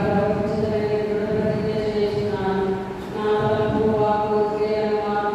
ప్రవర్తించడానికి ప్రతిజ్ఞ చేస్తున్నాను. నా తలపు వాక్కు క్రియలను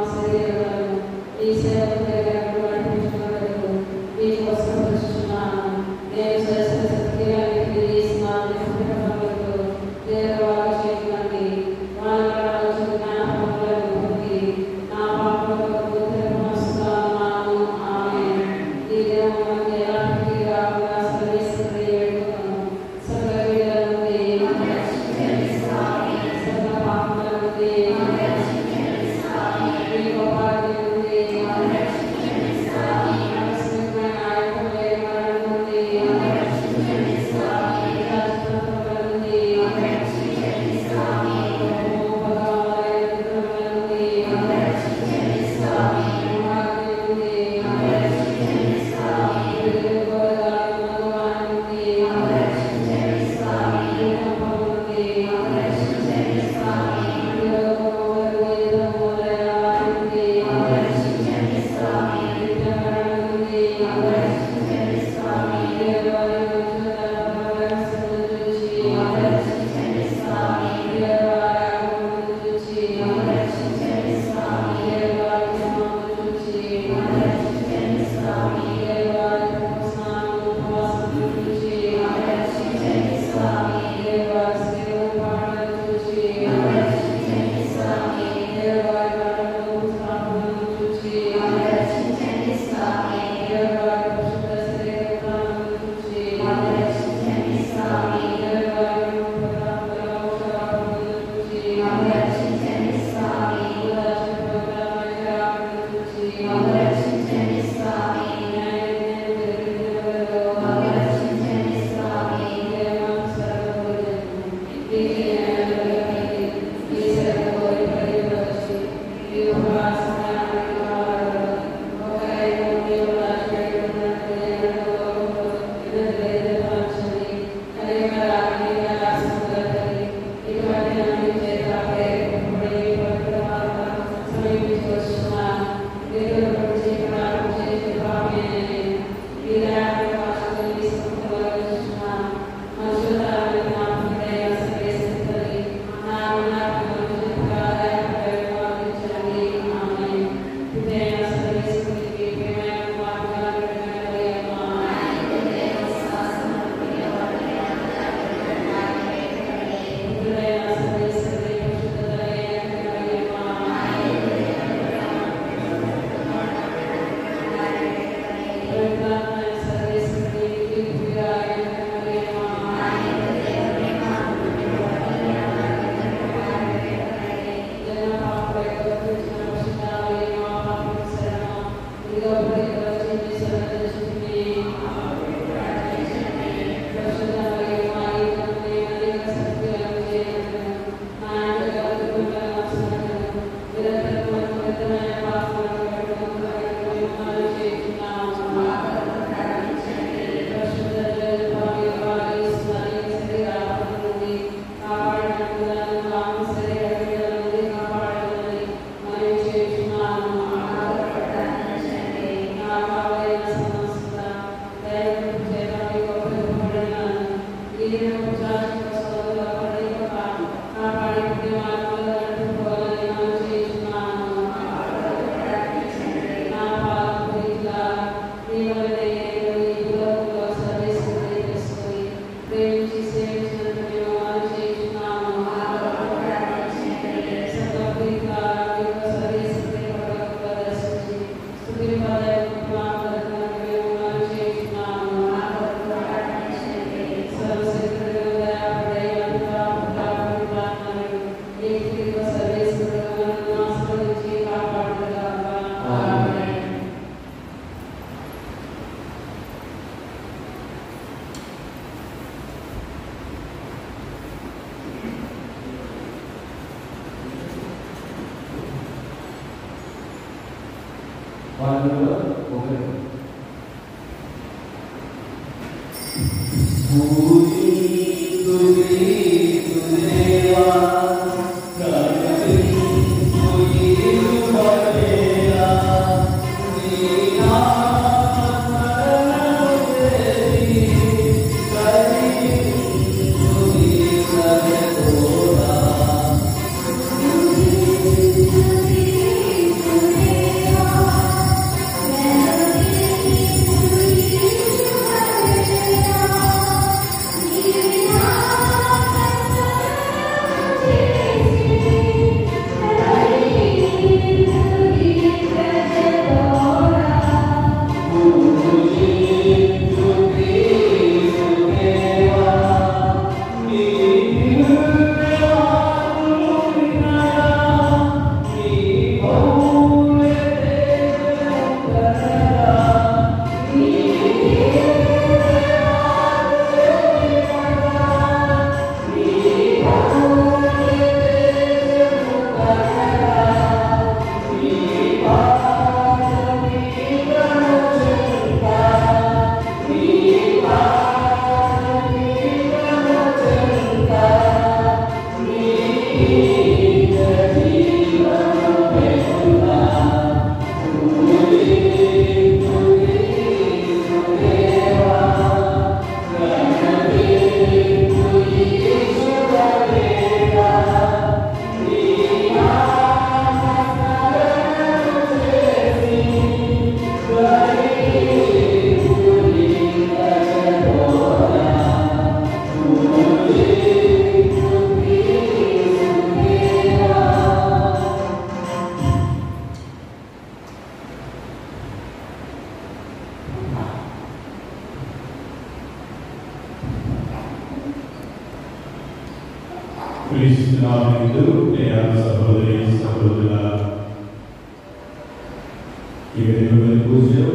వాళ్ళలో ఒకరు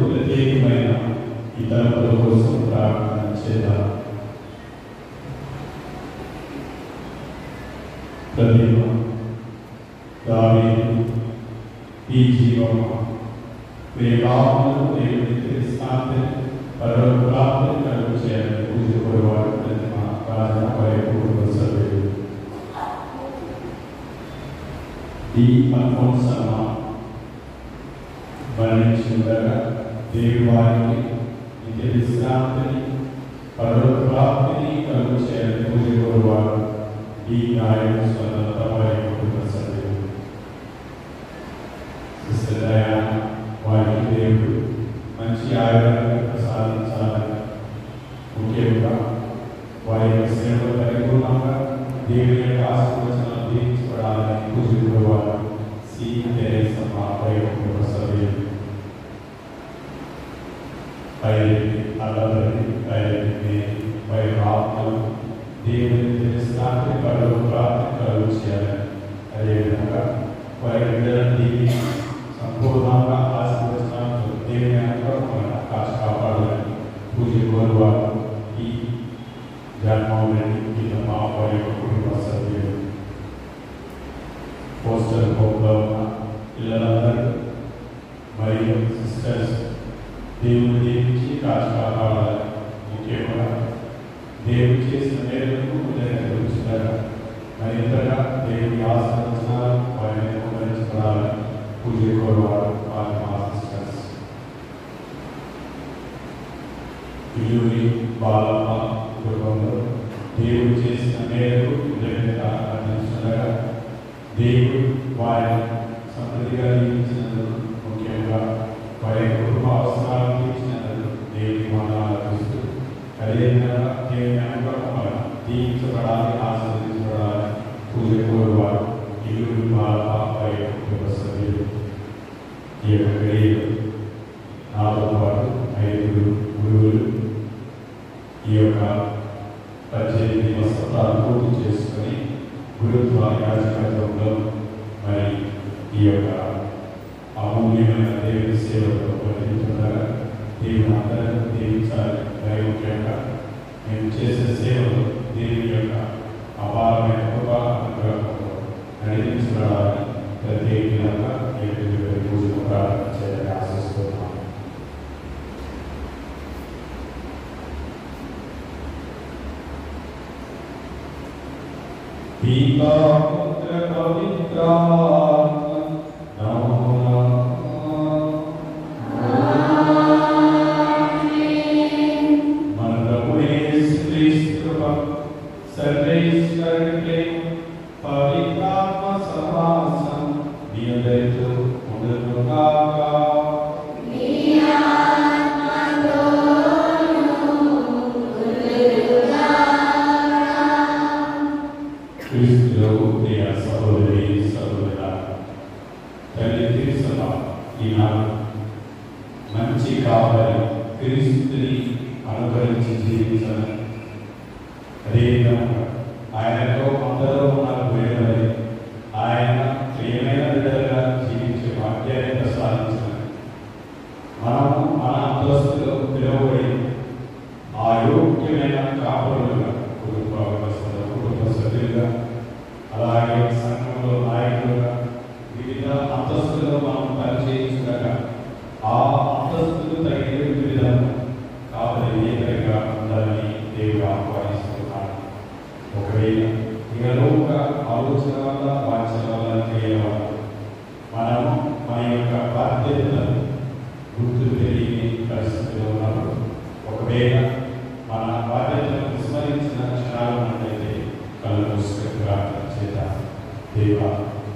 ప్రత్యేకమైన ఇతరుల కోసం ప్రార్థన చేద్దాం. ప్రతిమ దావీదు ఈ జీవము ప్రేమాత్మను దేవుని తెలిసాంతే పరమ ప్రాప్తి కలుగు చేయాలని పూజపడేవాడు ప్రతిమ రాజన పరిపూర్ణ సభ్యుడు ఈ అల్ఫోన్సమ్మ మరణించుండగా దేవుడి వారికి నిత్య విశ్రాంతిని పరమ ప్రాప్తిని కలుగు చేయాలని పూజపడేవాడు ఈ నాయకుడు స్వతంత్ర పరిపూర్ణ సభ్యుడు సిస్టర్ డయానా వారికి దేవుడు మంచి ఆరోగ్యాన్ని ప్రసాదించాలని ముఖ్యంగా వారి యొక్క సేవలు పరిపూర్ణంగా దేవుని యొక్క ఆశీర్వచనాలు దీవించబడాలని పూజలు వారు సి తెరేసమ్మ పరిపూర్ణ సభ్యులు వారి ఆత్మలు దేవుని తెలిసినాకే పరువు ప్రార్థన కలుగు చేయాలని అదేవిధంగా వారి బిడ్డలను దీన్ని సంపూర్ణంగా ఆశీర్వచనాలతో దేవుని అనుకూలమైన కాపాడాలని పూజలు వారు ఈ జన్మని మా వారి కుటుంబ సభ్యులు పోస్టర్ హోమ్లో ఉన్న పిల్లలందరూ మరియు సిస్టర్స్ దేవుని దీవించి కాపాడాలని ముఖ్యంగా దేవుడు చేసిన మేరకు గురించారు మరింతగా దేవుని ఆశీర్వచనాలు వారిని ఉపకరించబడాలని పూజ కోరువారు వారి మా సిస్టర్స్ ఇల్లుని బాలమ్మ కుటుంబంలో దేవుడు చేసిన మేరకు అందించగా దేవుడు వారిని సమృద్ధిగా దీవించినందుకు ముఖ్యంగా వారి కుటుంబ అవసరాలు తీర్చినందుకు దేవుని వందనాలు అదేవిధంగా దేవుని అనుగ్రహం దీవించబడాలి ఆశీర్వదించబడాలి పూజ కోరువారు ఇల్లు బాలపై కుటుంబ సభ్యులు ఈ యొక్క క్రియలు నాతో పాటు 5 గురువులు ఈ యొక్క 18 వసంతాలు పూర్తి చేసుకొని గురుత్వ యాజకత్వంలో మరి ఈ యొక్క అమూల్యమైన దేవుని సేవలో వర్తించుండగా దేవుని అందరినీ దీవించాలి. ముఖ్యంగా మేము చేసే సేవలు దేవుని యొక్క అపారమైన కృప అనుగ్రహంలో నడిపించబడాలని ప్రత్యేకంగా పూజలు ప్రార్థన చేయాలని ఆశిస్తున్నాను. पिता पुत्र पवित्र మంచి కావాలి క్రీస్తుని అనుకరించి జీవించాలి. అదేవిధంగా ఆయనతో అందరూ ఉన్నారు వేరే ఆయన ప్రియమైన బిడ్డలుగా జీవించే వాక్యాన్ని ప్రసాదించాలి. మనము మన అంతస్తులో పిలువబడి ఆయోగ్యమైన కాపులుగా కుటుంబ సభ్యులుగా అలాగే సంఘంలో నాయకులుగా వివిధ అంతస్తులో మనం పనిచేయించగా ఆ అంతస్తులు తగిన విధానం కాబట్టి ఏకైగా ఉండాలని దేవుడు ఆహ్వానిస్తున్నాడు. ఒకవేళ ఇహలోక ఆలోచన వల్ల వాంఛన వల్ల చేయవాలి మనము మన యొక్క బాధ్యతలను గుర్తు తెలియని పరిస్థితిలో ఉన్నప్పుడు ఒకవేళ మన బాధ్యతలను విస్మరించిన క్షణాలు ఉన్నట్లయితే కళ్ళు మూసుకొని ప్రార్థన చేద్దాం. దేవా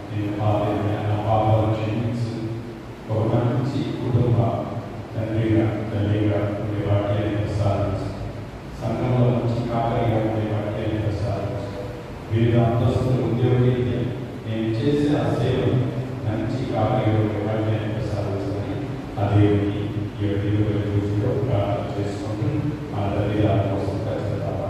నేను నా పాపాలను క్షమించి ఒక మంచి కుటుంబ తండ్రిగా తల్లిగా ఉండే వాక్యాన్ని ప్రసాదించి సంఘంలో మంచి కాపరిగా ఉండే వాక్యాన్ని ప్రసాదించి వివిధ అంతస్తుల ఉద్యోగరీత్యా నేను చేసే ఆ సేవలు మంచి కాపరిగా ఉండే వాక్యాన్ని ప్రసాదించమని ఆ దేవుని ఈ యొక్క రోజులో ప్రార్థన చేసుకుంటూ మన తల్లిదండ్రుల కోసం ఖచ్చితంగా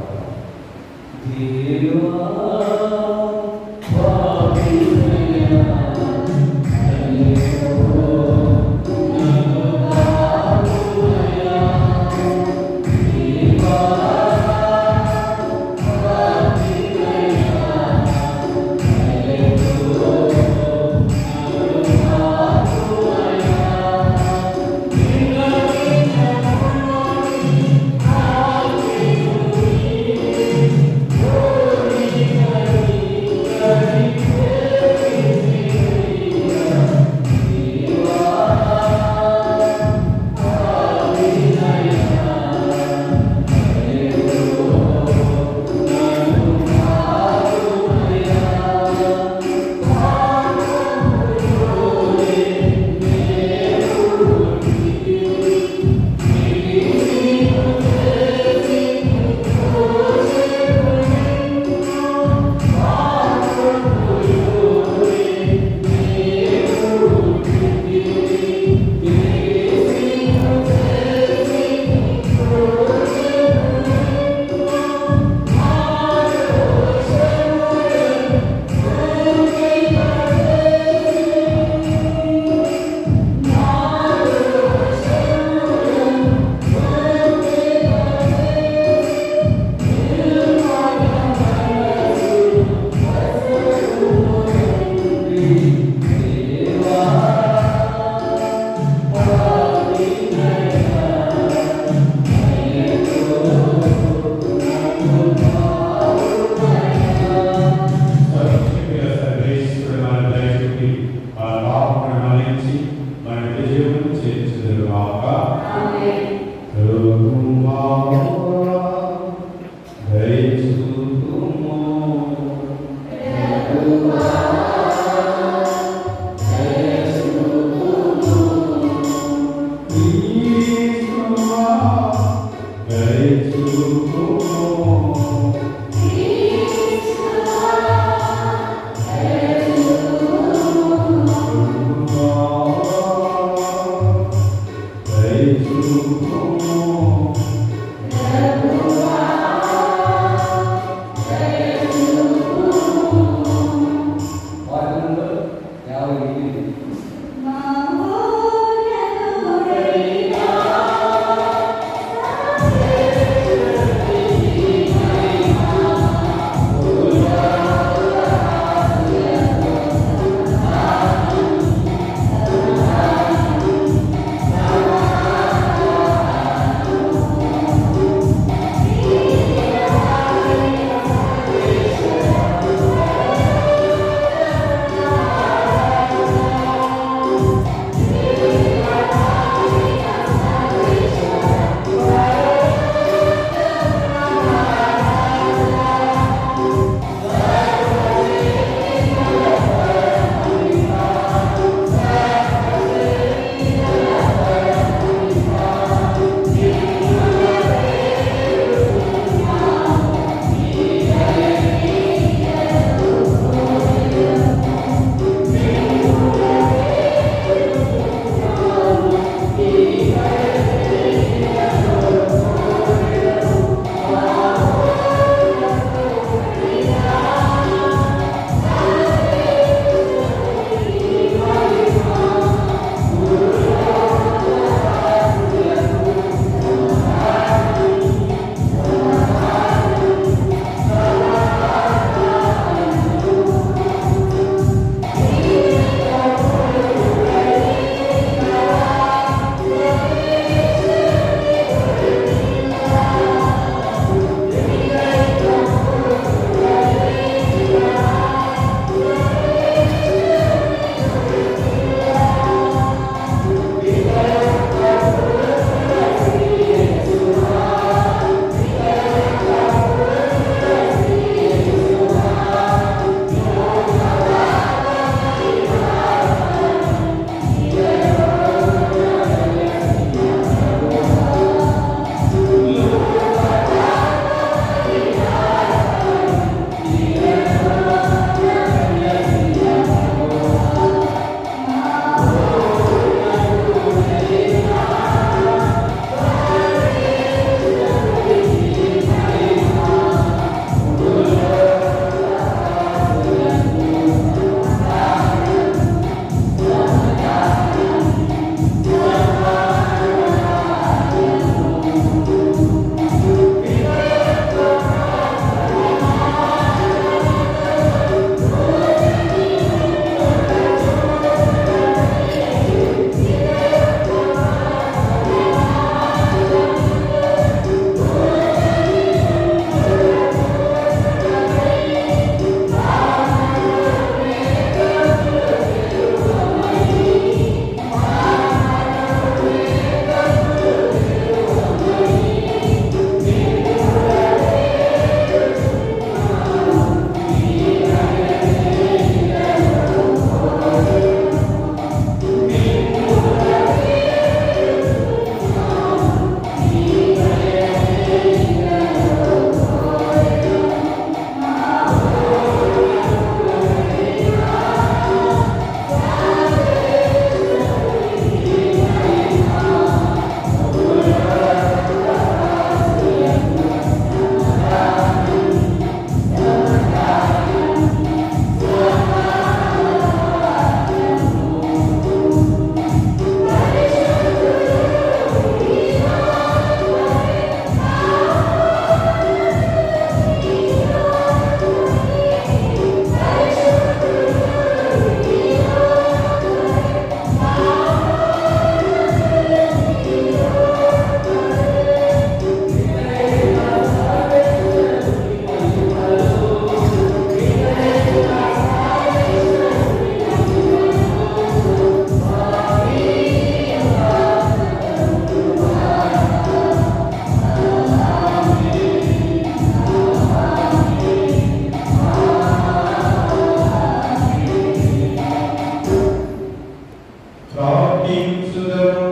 ప్రవర్తించుదము.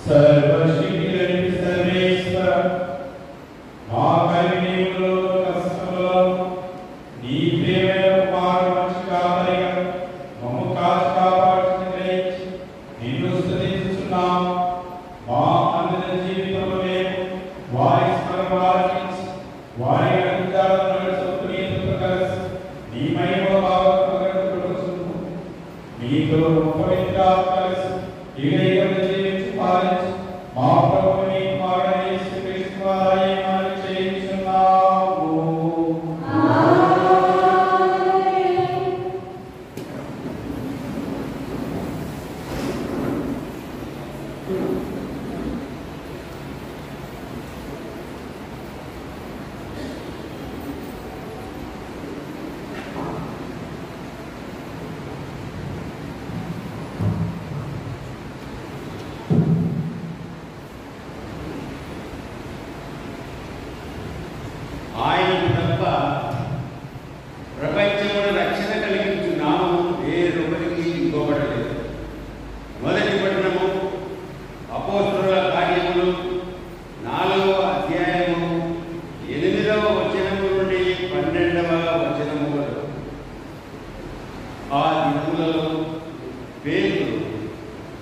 సర్వశక్తుడైన సర్వేశ్వర, మా కన్నీములో కష్టములో నీ ప్రియమైన కుమారుడు మంచి కాపరిగా మమ్ము కాచి కాపాడుచుని గ్రహించి నిన్ను స్తుతించుచున్నాము. మా అందరి జీవితంలో మేము వారి స్మరణ ఆలకించి వారి అధికారులను నీతో కలిసి నీ మహిమలో భాగపడుచున్నాము. నీతో పవిత్రాత్మ కలిసి యుగయుగములు జీవించి పాలించి మా ప్రభువు నీ కుమారుడైన యేసుక్రీస్తు ద్వారా ఈ మనవి చేయుచున్నాము. ఆయనకు తప్ప ప్రపంచంలో రక్షణ కలిగించు నామము వేరొకరికి ఇవ్వబడలేదు. మొదటి పట్టణము అపోస్తలుల కార్యములు 4వ అధ్యాయము 8వ వచనము నుండి 12వ వచనము వరకు. ఆ దినములలో పేతురు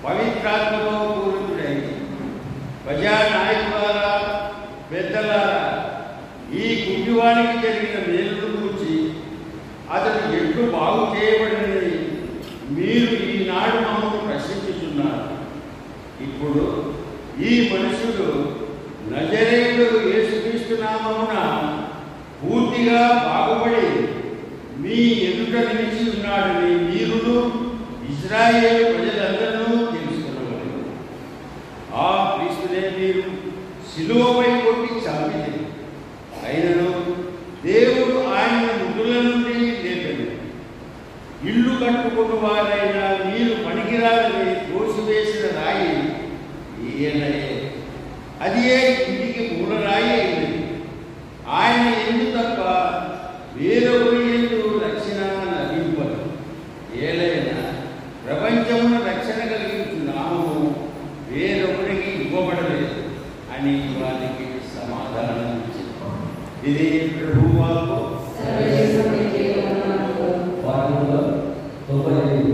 పవిత్రాత్మతో పూరితుడై ప్రజానాయకులారా, పెద్దలారా, ఈ కుంటివానికి జరిగిన మేలును గురించి అతడు ఎట్లు బాగు చేయబడినది మీరు ఈనాడు మమ్మల్ని ప్రశ్నించుతున్నారు. ఇప్పుడు ఈ మనుషుడు నజరేయుడు యేసుక్రీస్తు నామమున పూర్తిగా బాగుపడి మీ ఎదుట నిలిచి ఉన్నాడని మీరును ఇశ్రాయేలు ప్రజలందరూ తెలుసుకున్నవారు. ఆ క్రీస్తునే మీరు శిలువపై కొట్టి చంపితే, అయినను దేవుడు ఆయన మృతుల నుండి లేపాడు. ఇల్లు కట్టుకున్న వారైన మీరు పనికిరాలని తోసివేసిన రాయి ఈయనయే. అది ఇంటికి మూలరాయి అయినది. ఆయన ఎందు తప్ప వేరొకరి ఎందు రక్షణ లభింపదు. ఏలైనా ప్రపంచమున రక్షణ కలిగించు నామము వేరొకరికి ఇవ్వబడలేదు అని వారికి సమాధానం ఇచ్చింది. ఇది ప్రభువాకు Amen.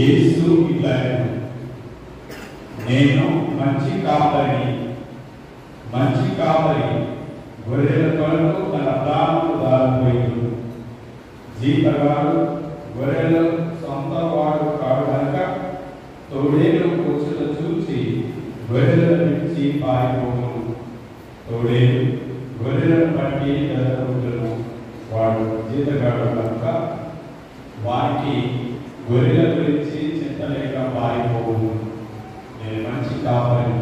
యేసు ఇట్లను నేను మంచి కాపరి గొర్రెల కొరకు తన ప్రాణము దారిపోయింది. జీతగాడు గొర్రెల సొంత వాడు కాడు కనుక తోడేలు కూర్చుని చూసి గొర్రెల నుంచి పారిపోను. తోడేలు గొర్రెలను బట్టి ఎదురుకుంటును. వాడు జీతగాడు కనుక వారికి గొర్రెల గురించి చింతలేక పారిపోను. నేను మంచి కాపరి,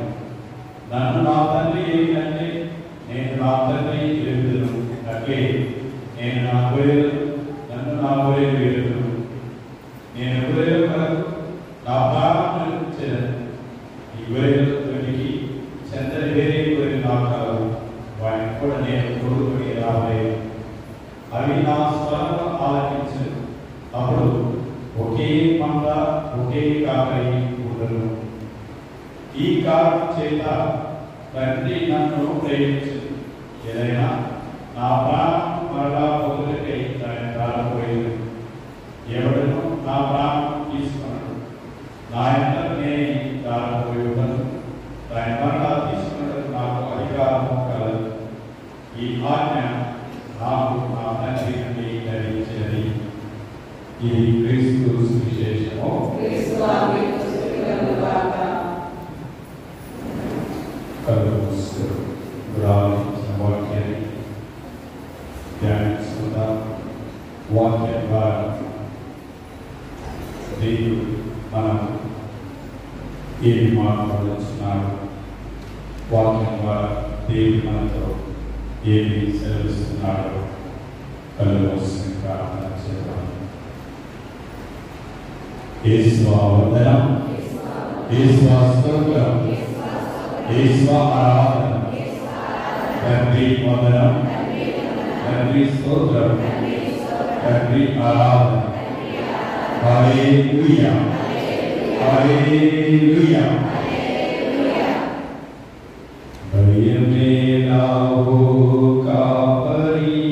నన్ను నా తండ్రి ఏమిటంటే నేను నా తండ్రి ఎరుగుదును. అట్లే నేను నా గొర్రెలు నన్ను నా గొర్రెలు ఎరుగుదును. నేను గొర్రెల కొరకు నా ప్రాణం ఇచ్చేదను. ఈ గొర్రెలు తొలికి చెంతని వేరే గొర్రెలు నాకు కలవు. వాటిని కూడా నేను కొడుకుని రాలేదు. అవి నా స్వరం ఆలకించను. అప్పుడు ఒకే మంద ఒకే కాపరి ఉండను. ఈ కారణం చేత తండ్రి నన్ను ప్రేమించను. ఏదైనా నా ప్రాణం మరలా పొందుటకై దాన్ని ప్రారంభపోయింది. ఎవడను నా ప్రాణం తీసుకున్నాడు. నా ఎంత నేను ప్రారంభపోయి ఉండను. దాన్ని మరలా తీసుకున్నట్టు నాకు అధికారం కలదు. ఈ ఆజ్ఞ నాకు నా తండ్రి నుండి ధరించినది. ఇది క్రీస్తు సువిశేషము. వాక్యాన్ని ధ్యానించుకుందాం. వాక్యం ద్వారా దేవుడు మనం ఏమి మాట్లాడుతున్నాడు, వాక్యం ద్వారా దేవుడు మనతో ఏమి సెలవిస్తున్నాడో కళ్ళు మూసుకుని ప్రార్థన చేద్దాం. యేసువా వందనం, యేసువా స్తోత్రం, యేసువా ఆరాధన. తండ్రి వందనం, తండ్రి స్తోత్రం, తండ్రి ఆరాధన. హల్లెలూయా, హల్లెలూయా. భయమేలావో కాపరి,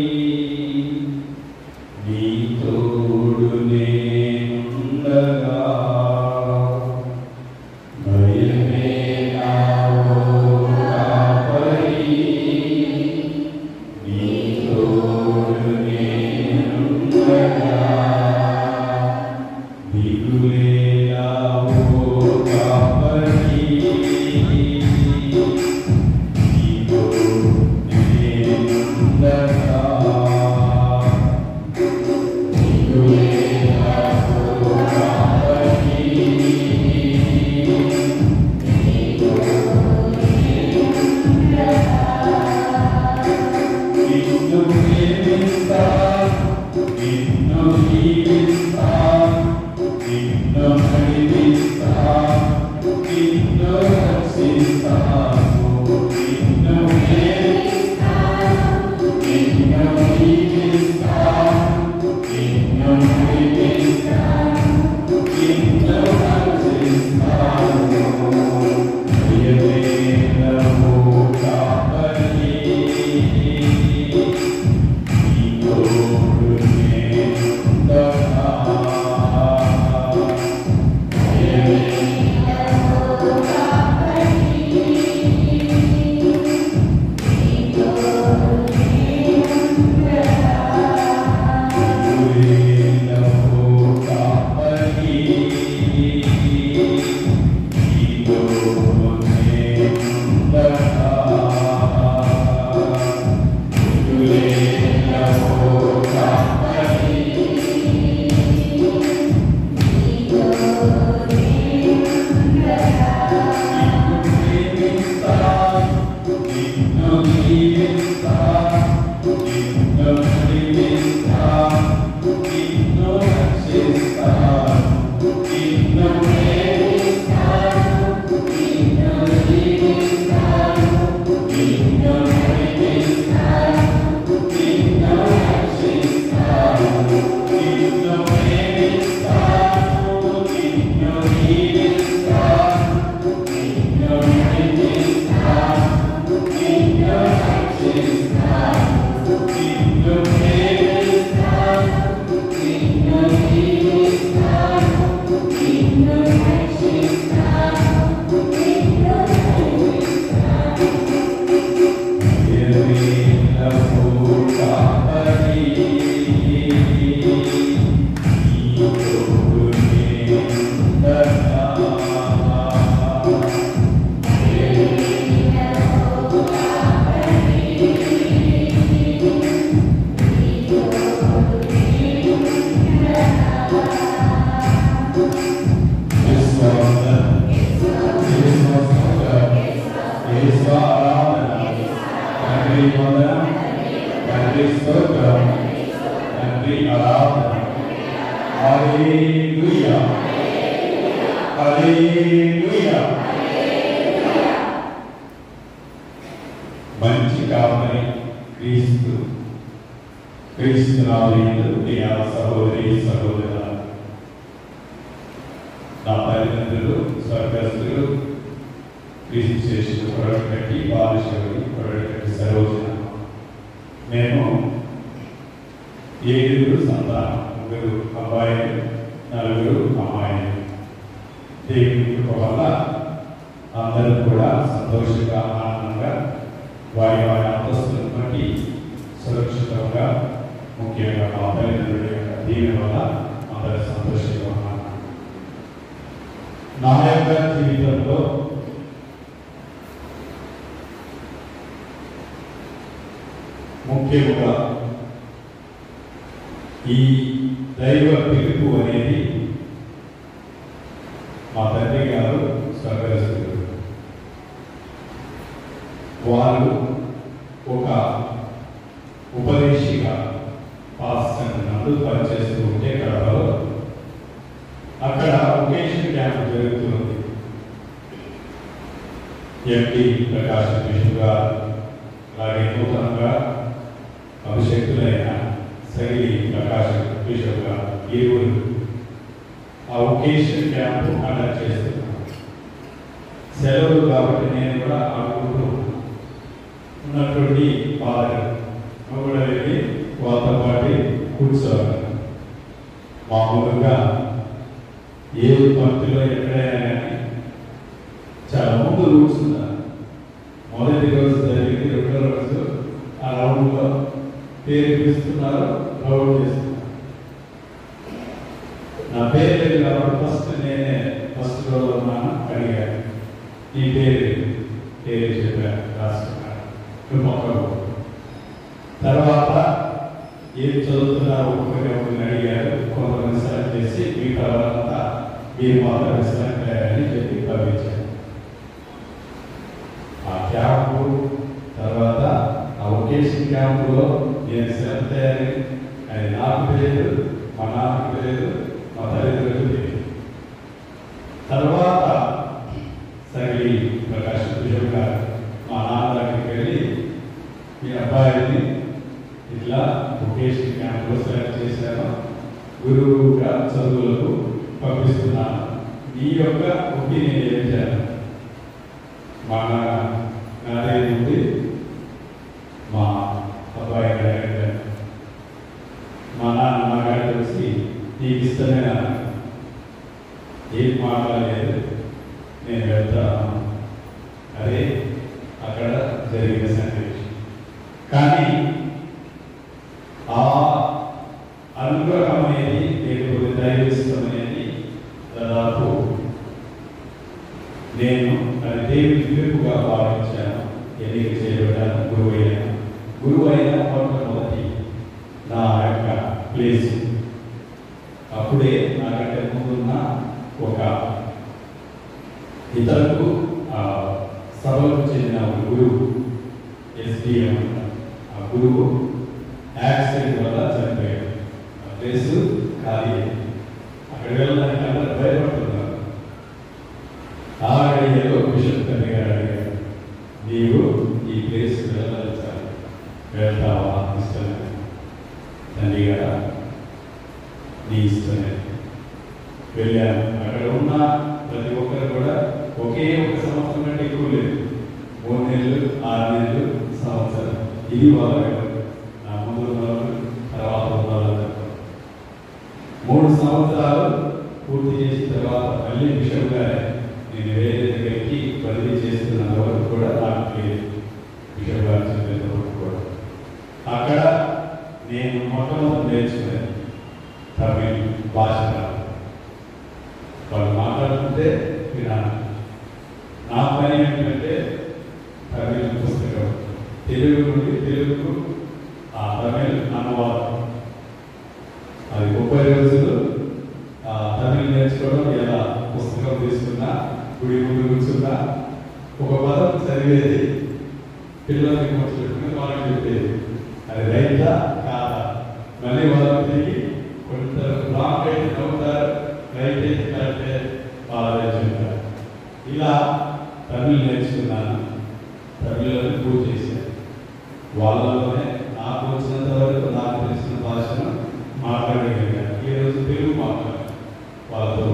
నీ తోడు నేనుండగా. భయమేలావో కాపరి, నీ తోడు మంచి కాపరి క్రీస్తు క్రీస్తునాథుడు ప్రియ సహోదరి సహోదర నా తల్లిదండ్రులు స్వర్గస్థులు క్రీస్తు చేసిన కొరడకట్టి బాలశివుడి కొరడకట్టి సరోజన మేము 7 సంతానం 3 అబ్బాయిలు 4 అమ్మాయిలు దేవుని కృప వల్ల అందరూ కూడా సంతోషంగా ఆనందంగా వారి వారి అంతస్తులను బట్టి సురక్షితంగా ముఖ్యంగా మా తల్లిదండ్రుల యొక్క దీవెన వల్ల అందరూ సంతోషంగా ఉన్నారు. నా యొక్క జీవితంలో ముఖ్యంగా ఈ దైవ పిలుపు అనేది మా తండ్రి గారు స్వర్గస్థులు. వారు ఒక ఉపదేశిగా పాస్టర్ నందు పనిచేస్తూ ఉంటే కడపలో అక్కడ వొకేషన్ క్యాంప్ జరుగుతుంది. ఎంపీ ప్రకాశ్ విష్ణు గారు అలాగే నూతనంగా అభిషేకులైన సగిలి ప్రకాశ్ విష్ణు గారు ఇరువురు ఆ వొకేషన్ క్యాంప్ కండక్ట్ చేస్తున్నాను. సెలవులు కాబట్టి నేను కూడా ఆడుకుంటూ ఉన్నటువంటి ఫాదర్ కూడా వెళ్ళి వాళ్ళతో పాటు కూర్చోవాలి. మామూలుగా ఏ పంక్తిలో ఎక్కడైనా కానీ చాలా ముందు కూర్చున్నారు. మొదటి రోజు జరిగింది, 2వ రోజు ఆ రౌండ్లో పేరు పిలుస్తున్నారు, రౌండ్ చేస్తున్నారు. నా పేరు లేదు కాబట్టి ఫస్ట్ రోజు ఉన్నాను అడిగాను, ఈ పేరు చెప్పాను, రాసుకున్నాను. తర్వాత ఏం చదువుతున్నారు ఒకరిని అడిగారు. కొంతమంది సెలెక్ట్ చేసి మీ తర్వాత మీరు మాత్రమే సెలెక్ట్ అయ్యారని చెప్పి పంపించారు. ఆ క్యాంపు తర్వాత ఆ వొకేషన్ క్యాంపులో నేను సెలెక్ట్ అయ్యాను అని నాకు తెలియదు, మా నాన్నకు తెలియదు, మా తల్లిదండ్రులకు తెలియదు. తర్వాత సగిలి ప్రకాశ్ విజయ్ గారు మా నాన్న దగ్గరికి వెళ్ళి మీ అబ్బాయిని ఇలా వొకేషనల్ క్యాంపులో సెలెక్ట్ చేశాను, గురువుగా చదువులకు పంపిస్తున్నాను. మీ యొక్క ఒపీనియన్ ఏంటారు? నాదే ఉంది, మా అబ్బాయి గారు, మా నాన్న గారికి వచ్చి నీకు ఇష్టమైన ఏం మాట్లాడలేదు, నేను వెళ్తాను. అదే అక్కడ జరిగిన సంఘటన. కానీ ఆ అనుగ్రహం అనేది లేకపోతే దైవత్వం అనేది దాదాపు నేను అది దేవుని పిలుపుగా భావించాను. ఎన్నిక చేయబడ్డాను, గురువు అయిన మొట్టమొదటి నా యొక్క ప్లేస్. అప్పుడే నాకంటే ముందున్న ఒక ఇతరులకు సభకు చెందిన గురువు ఎస్డిఎం, ఆ గురువు యాక్సిడెంట్ వల్ల చనిపోయాడు. ఆ ప్లేస్ ఖాళీ. అక్కడ వెళ్ళడానికి అందరూ భయపడుతున్నారు. ఆ ఐడియాలో బిషప్ తండ్రి గారు అడిగారు, నీవు ఈ ప్లేస్ వెళ్తావా? ఇష్టమే తండ్రి గారు, నీ ఇష్టమే. వెళ్ళాను. అక్కడ ఉన్న ప్రతి ఒక్కరు కూడా ఒకే ఒక సంవత్సరం కంటే ఎక్కువ లేదు. 3 నెలలు, 6 నెలలు, సంవత్సరం. ఇది వాళ్ళ నా ముందు ఉన్నవాళ్ళు, తర్వాత ఉన్నవాళ్ళు 3 సంవత్సరాలు పూర్తి చేసిన తర్వాత మళ్ళీ బిషప్ గారే నేను వేరే దగ్గరికి బదిలీ చేస్తున్న వరకు కూడా నాకు లేదు. బిషప్ గారు చెప్పిన వరకు కూడా అక్కడ నేను మొట్టమొదటి నేర్చుకున్నాను తమిళ భాష. వాళ్ళు మాట్లాడుతుంటే వినాలి. నా పని ఏంటంటే తమిళ పుస్తకం, తెలుగు నుండి తెలుగుకు ఆ తమిళ అనువాదం. అది 30 రోజులు తమిళ నేర్చుకోవడం. ఎలా పుస్తకం తీసుకున్నా, గుడి ముందు కూర్చున్నా, ఒక పదం చదివేది, పిల్లలకి కూర్చుంటుకుని వాళ్ళకి చెప్పేది. అది రైటా కాదా, మళ్ళీ వాళ్ళకి తిరిగి కొంత రాంగ్ అయితే నవ్వుతారు, రైట్ అయితే కరెక్టే వాళ్ళే చెప్తారు. ఇలా తమిళ నేర్చుకున్నాను. తమిళలో పూజ చేశాను. వాళ్ళలోనే నాకు వచ్చినంత వరకు నాకు తెలిసిన భాషను మాట్లాడగలిగాను. ఈ రోజు తెలుగు మాట్లాడాను, వాళ్ళతో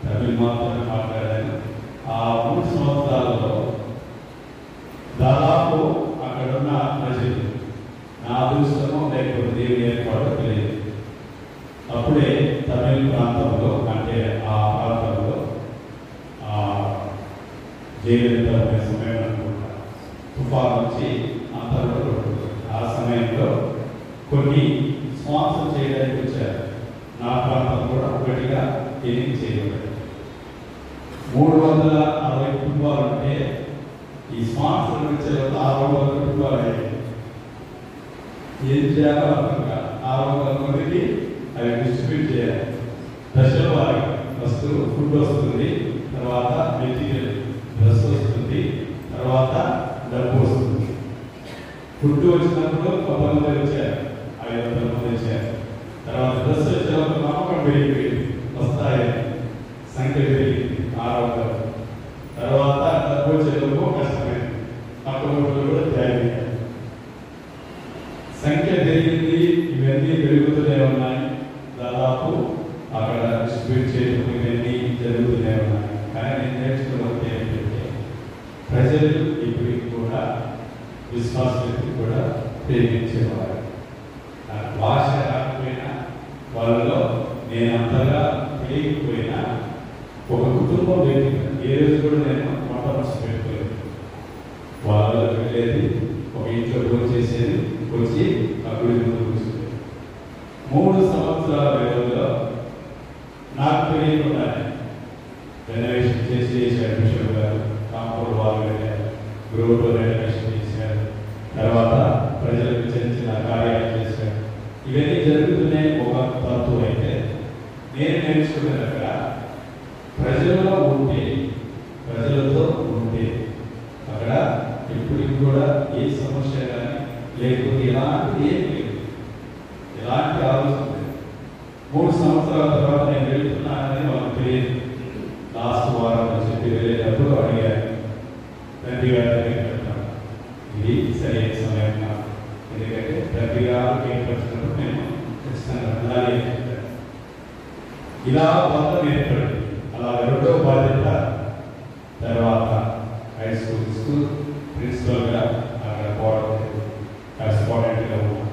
తమిళ మాత్రమే మాట్లాడాను. ఆ 3 సంవత్సరాలలో దాదాపు అక్కడున్న ప్రజలు నా అదృష్టమో లేకపోతే దేవుని ఏర్పాటు తెలియదు. అప్పుడే తమిళ ప్రాంతంలో, అంటే ఆ ప్రాంతంలో జయలలిత సమయం అనుకుంటా తుఫాను వచ్చి అంతలో ఆ సమయంలో కొన్ని స్పాన్సర్ చేయడానికి వచ్చారు. నా ప్రాంతం కూడా ఒకటిగా ఎన్నిక చేయబడ్డారు. 360 కుటుంబాలు ఉంటే ఈ స్పాన్సర్ వచ్చే 600 కుటుంబాలు అయ్యాయి. ఏం చేయాలో అర్థం కాదు. 600 మందికి అవి డిస్ట్రిబ్యూట్ చేయాలి. దశల వారికి ఫస్ట్ ఫుడ్ వస్తుంది, తర్వాత మెటీరియల్ డ్రెస్ వస్తుంది, తర్వాత డబ్బు వస్తుంది. ఫుడ్ వచ్చినప్పుడు 10 మంది వచ్చారు, 500 మంది వచ్చారు. తర్వాత డ్రెస్ వచ్చేటప్పుడు నమ్మకం పెరిగిపోయింది, వస్తాయి, సంఖ్య పెరిగింది 600. తర్వాత డబ్బు వచ్చేటప్పుడు కష్టమైంది, పక్కన కూడా తయారు సంఖ్య పెరిగింది. ఇవన్నీ పెరుగుతూనే ఉన్నాయి. దాదాపు అక్కడ డిస్ట్రిబ్యూట్ చేయడం ఇవన్నీ జరుగుతూనే ఉన్నాయి. కానీ నేను నేర్చుకున్నది ఏంటంటే ప్రజలు ఇప్పటికి కూడా విశ్వాసానికి కూడా ప్రేమించేవారు. భాష రాకపోయినా వాళ్ళలో నేను అంతగా తెలియకపోయినా ఒక కుటుంబం వ్యక్తి ఏ రోజు కూడా నేను మొట్టమొదటి పెట్టుకోలేదు. వాళ్ళలో వెళ్ళేది, ఒక ఇంట్లో భోజనం చేసేది, వచ్చి ఆ గుడి ముందు కూర్చుంది. 3 సంవత్సరాల వ్యవధిలో నాకు తెలియకుండా రెనోవేషన్ చేశారు బిషప్ గారు. కాంపౌండ్ వాళ్ళు వెళ్ళారు, గ్రూప్లో రెనోవేషన్ చేశారు. తర్వాత ప్రజలకు చిన్న కార్యాలు చేశారు. ఇవన్నీ జరుగుతున్నాయి. ఒక తత్వం అయితే నేను నేర్చుకునే దగ్గర ప్రజలలో ఉంటే, ప్రజలతో ఉంటే అక్కడ ఇప్పటికి కూడా ఏ సమస్య కానీ లేకపోతే ఎలాంటి ఏం లేదు, ఎలాంటి ఆలోచన లేదు. 3 సంవత్సరాల తర్వాత నేను వెళ్తున్నానని వాళ్ళకి తెలియదు. లాస్ట్ వారం చెప్పి వెళ్ళేటప్పుడు అడిగారు, తండ్రి గారి దగ్గర ఇది సరైన సమయం కాదు. ఎందుకంటే తండ్రి గారు బయటపరిచినప్పుడు నేను ఖచ్చితంగా అలాగే చెప్పాను. ఇలా బంధం ఏర్పడింది. అలా రెండో బాధ్యత తర్వాత హై స్కూల్ ప్రిన్సిపల్గా అక్కడ పోవడం కరెస్పాండెంట్గా ఉన్నాను.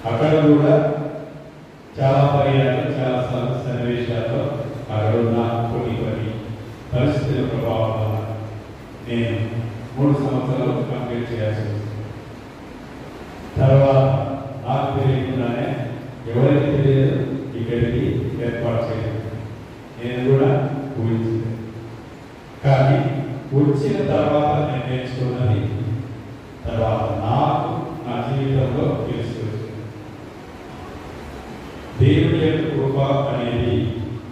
అక్కడ కూడా చాలా పర్యాలు చాలా సన్నివేశాల్లో అక్కడ ఉన్న కొన్ని పరిస్థితుల ప్రభావం వల్ల నేను 3 సంవత్సరాలు కంప్లీట్ చేయాల్సి వచ్చింది. తర్వాత నాకు తెలియకుండానే ఎవరికి తెలియదు ఇక్కడికి ఏర్పాటు చేయలేదు. నేను కూడా ఊహించలేదు. కానీ వచ్చిన తర్వాత నేను నేర్చుకున్నది తర్వాత నాకు నా జీవితంలో తెలుసు. దేవుడి యొక్క కృప అనేది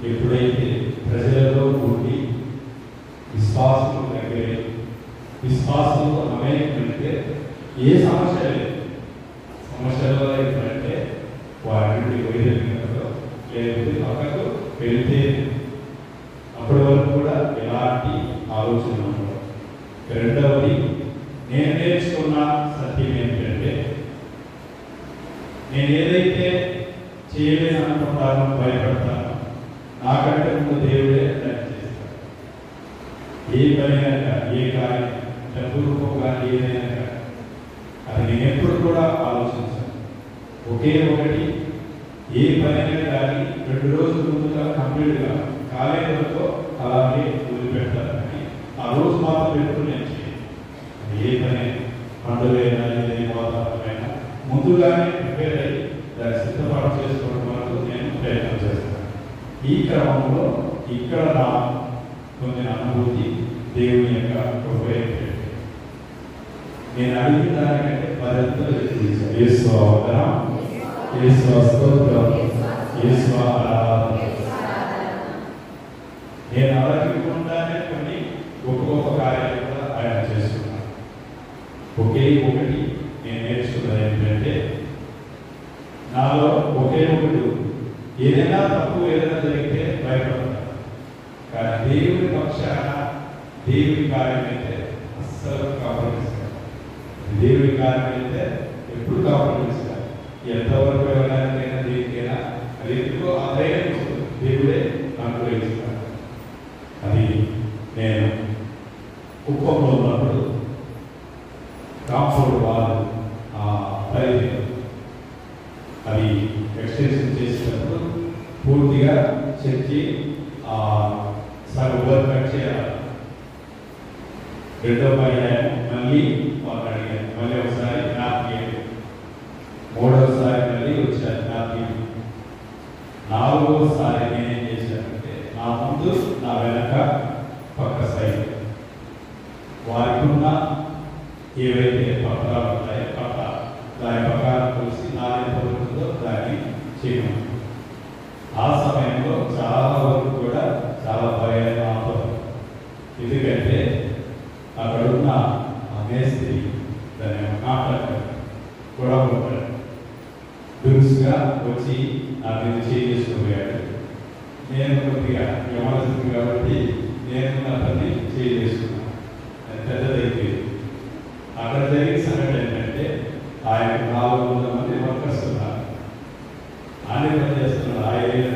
ఎప్పుడైతే ప్రజలలో ఉండి విశ్వాసం దగ్గరే విశ్వాసంతో అమేకమైతే ఏ సమస్య లేదు. సమస్యలో ఏంటంటే వారి నుండి వైద్యులతో లేదు పక్కకు వెళ్తే అప్పటి వరకు కూడా ఎలాంటి ఆలోచన ఉండదు. రెండవది నేను నేర్చుకున్న సత్యం ఏంటంటే నేను ఏదైతే చేయలేని అనుకుంటానో భయపడతాను నాకంటే ముందు దేవుడే దాన్ని చేస్తాడు. ఏ పనైనా ఏ కార్యం డబ్బు రూపంగా ఏదైనా అది నేను ఎప్పుడు కూడా ఆలోచించాను. ఒకే ఒకటి ఏ పనైనా కానీ 2 రోజుల ముందుగా కంప్లీట్గా కాలేజీలతో అలాగే వదిలిపెడతారని ఆ రోజు మాత్రం పెట్టుకుని నేను చేయను. ఏ పని పండుగైనా ఏదైనా వాతావరణమైనా ముందుగానే ప్రిపేర్ అయ్యి దాన్ని సిద్ధపాటు చేసుకోవడం వరకు నేను ప్రయత్నం చేస్తాను. ఈ క్రమంలో ఇక్కడ నా పొందిన అనుభూతి దేవుని యొక్క కృప ఏంటంటే నేను అడిగిన దానికంటే 10 అంతలు ఎక్కువ ఇచ్చాను. యేసు అవతరం, యేసు స్తోత్రం, యేసు ఆరాధన. నేను అడగకుండానే కొన్ని గొప్ప కార్యాలు కూడా ఆయన చేస్తున్నాను. ఒకే ఒకటి నేను నేర్చుకున్నది ఏంటంటే నాలో ఒకే ఒకటి ఏదైనా తప్పు ఏదైనా జరిగితే భయపడతాను. కానీ దేవుడి పక్షాన దేవుడి కార్యం అయితే అస్సలు కాంప్రమైజ్ కాదు. దేవుడి కార్యం అయితే ఎప్పుడు కాంప్రమైజ్ కాదు. ఎంతవరకు ఎవరికైనా దేనికైనా అది ఎందుకో అదైనా దేవుడే అనుగ్రహిస్తాడు. అది నేను కుప్పంలో ఉన్నప్పుడు కాంపౌండ్ వాల్ పరిధి అది ఎక్స్టెన్షన్ చేసినప్పుడు పూర్తిగా చర్చి సగం వర్క్ కట్ చేయాలి. రెండో పర్యాయం మళ్ళీ వాళ్ళు అడిగారు. మళ్ళీ ఒకసారి నాకు మూడవసారి మళ్ళీ వచ్చారు నాకు. 4వసారి నేనేం చేశానంటే నా ముందు నా వెనక పక్క సైడ్ వారికి ఉన్న ఏవైతే పత్రాలు ఉంటాయో దాని ప్రకారం కలిసి నాది పడుతుందో దాన్ని చేయడం. ఆ సమయంలో చాలా వరకు కూడా చాలా భయం ఆపదు. ఎందుకంటే అక్కడ ఉన్న మేస్త్రి దాన్ని మాట్లాడతాడు గొడవ పడ్డాడు. దురుసుగా వచ్చి నా మీద చేసుకుపోయాడు. నేను కొద్దిగా యమనస్తుంది కాబట్టి నేను అతన్ని చేసుకున్నాను. పెద్దదైతే అక్కడ జరిగిన సంఘటన ఏంటంటే ఆయన 400 మంది వర్కర్స్ ఉన్నారు. ఆయన పని చేస్తున్నారు. ఆయన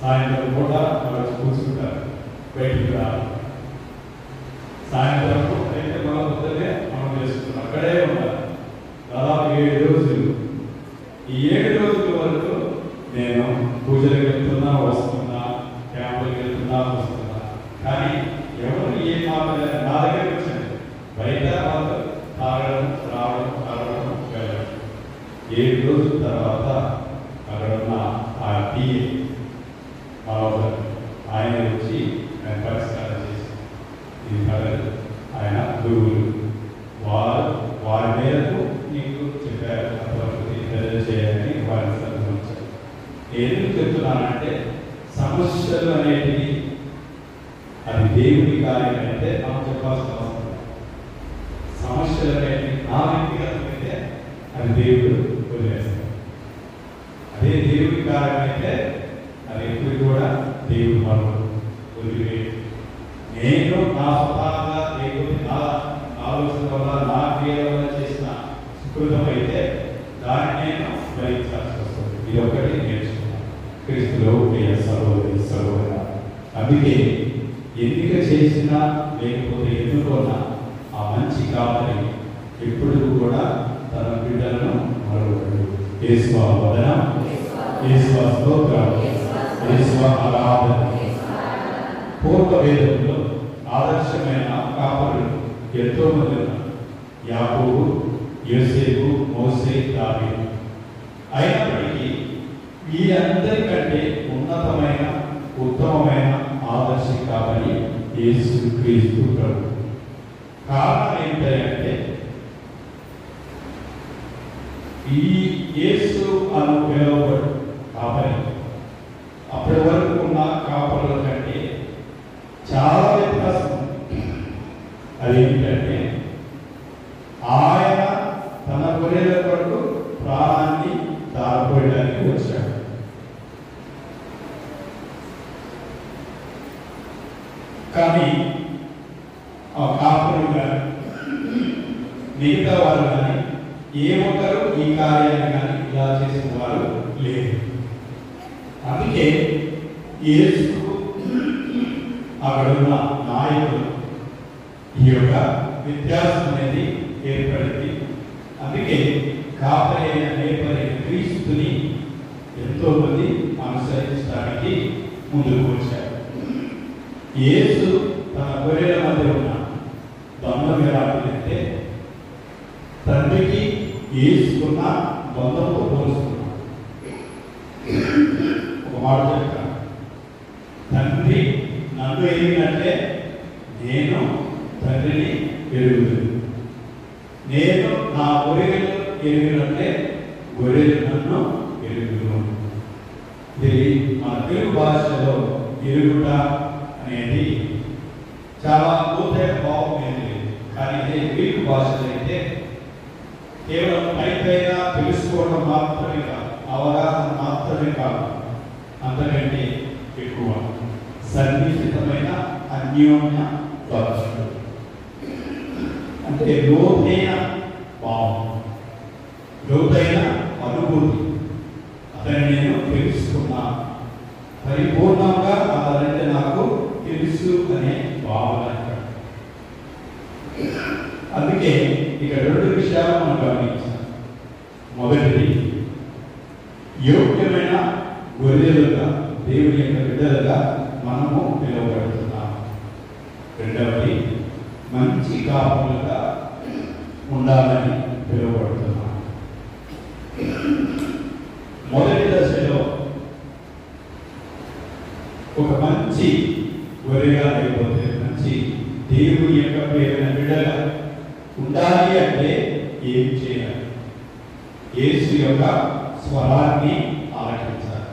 సాయంత్రం పూట వాళ్ళు కూర్చుంటారు, బయటికి రాదు. సాయంత్రం అయితే మన పొద్దునే మనం చేస్తున్నాం, అక్కడే ఉన్నారు. దాదాపు 7 రోజులు. ఈ 7 రోజుల వరకు నేను పూజలకు వెళ్తున్నా వస్తున్నా, క్యాంపులకు వెళ్తున్నా వస్తున్నా. కానీ ఎవరు ఏ మాత్రం నా దగ్గరికి వచ్చాను. బయట వాళ్ళు తాగడం, రావడం, తాగడం, వెళ్ళడం. 7 రోజుల తర్వాత అక్కడ ఉన్న ఆ టీఏ ఆయన వచ్చి ఆయన పరిష్కారం చేసి ఇది కలదు. ఆయన గురువులు వారి మేరకు నీకు చెప్పారు అంతవరకు చేయాలని వారిని సంబంధించారు. ఎందుకు చెప్తున్నానంటే సమస్యలు అనేటివి అది దేవుడి కార్యం అయితే మనం చెప్పాల్సిన అవసరం. సమస్యలు అనేటివి నా వ్యక్తిగతమైతే అది దేవుడు వదిలేస్తాడు. అదే దేవుడి కార్యం అయితే అది ఎప్పుడు కూడా దేవుడు మనం వదిలివేయడు. నేను నా స్వతహాగా లేకపోతే నా ఆలోచన వల్ల నా క్రియ వల్ల చేసిన సుకృతం అయితే అందుకే ఎన్నిక చేసినా లేకపోతే ఎన్నుకున్నా ఆ మంచి కాపరి ఎప్పుడు కూడా తన బిడ్డలను మరొకడు. యేసు వదనం, యేసు స్తోత్రం, యేసు ఆరాధన. పూర్వ వేదంలో ఆదర్శమైన కాపరులు ఎంతో మంది ఉన్నారు. యాకోబు, యోసేపు, మోసే, దావీదు. అయినప్పటికీ వీరందరికంటే ఉన్నతమైన ఉత్తమమైన ఆదర్శ కాపరి యేసు క్రీస్తు ప్రభు. కారణం ఏంటంటే ఈ యేసు అను పిలువబడు కాపరి అప్పటి వరకు ఉన్న కాపరుల కంటే చాలా వ్యత్యాసం. అదేంటంటే ఆయన తన గొర్రెల కొరకు ప్రాణాన్ని దారిపోయడానికి వచ్చాడు. కానీ ఆ కాపులు కానీ మిగతా వారు కానీ ఏ ఒక్కరు ఈ కార్యాన్ని కానీ ఇలా చేసిన వారు లేరు. అందుకే యేసు అక్కడున్న నాయకులు ఈ యొక్క వ్యత్యాసం అనేది ఏర్పడింది. అందుకే కాపరి అయిన నేపథ్య క్రీస్తుని ఎంతో మంది అనుసరించడానికి ముందుకు వచ్చారు. యేసు తన గొర్రెల మధ్య ఉన్న బంధం ఎలా అంటే తండ్రికి యేసుకున్న బంధంతో పోలుస్తున్నాడు. ఒక మాట చెప్తాను, తండ్రి నన్ను ఎరిగినట్లే నేను తండ్రిని ఎరుగుతుంది, నేను నా గొర్రెలు ఎరిగినట్లే గొర్రెలు నన్ను ఎరుగును. ఇది మన తెలుగు భాషలో ఎరుగుట అనేది చాలా లోతైన భావం ఏంటి. కానీ ఇదే గ్రీకు భాషలో అయితే కేవలం పైపైగా తెలుసుకోవడం మాత్రమే కాదు, అవగాహన మాత్రమే కాదు, అంతకంటే ఎక్కువ సన్నిహితమైన అన్యోన్య బంధం, అంటే లోతైన భావం, లోతైన అనుభూతి. అతన్ని నేను తెలుసుకున్నా, పరిపూర్ణంగా అతనంటే నాకు తెలుసు అనే భావన. అందుకే ఇక రెండు విషయాలు మనం గమనించాం. మొదటిది, యోగ్యమైన గొర్రెలుగా దేవుని యొక్క బిడ్డలుగా మనము పిలువబడుతున్నాం. రెండవది, మంచి కాపులుగా ఉండాలని పిలువబడుతున్నాం. మొదటి దశలో ఒక మంచి గొర్రెగా లేకపోతే మంచి దేవుని యొక్క ప్రేమ బిడ్డగా ఉండాలి అంటే ఏం చేయాలి? యేసు యొక్క స్వరాన్ని ఆలకించాలి.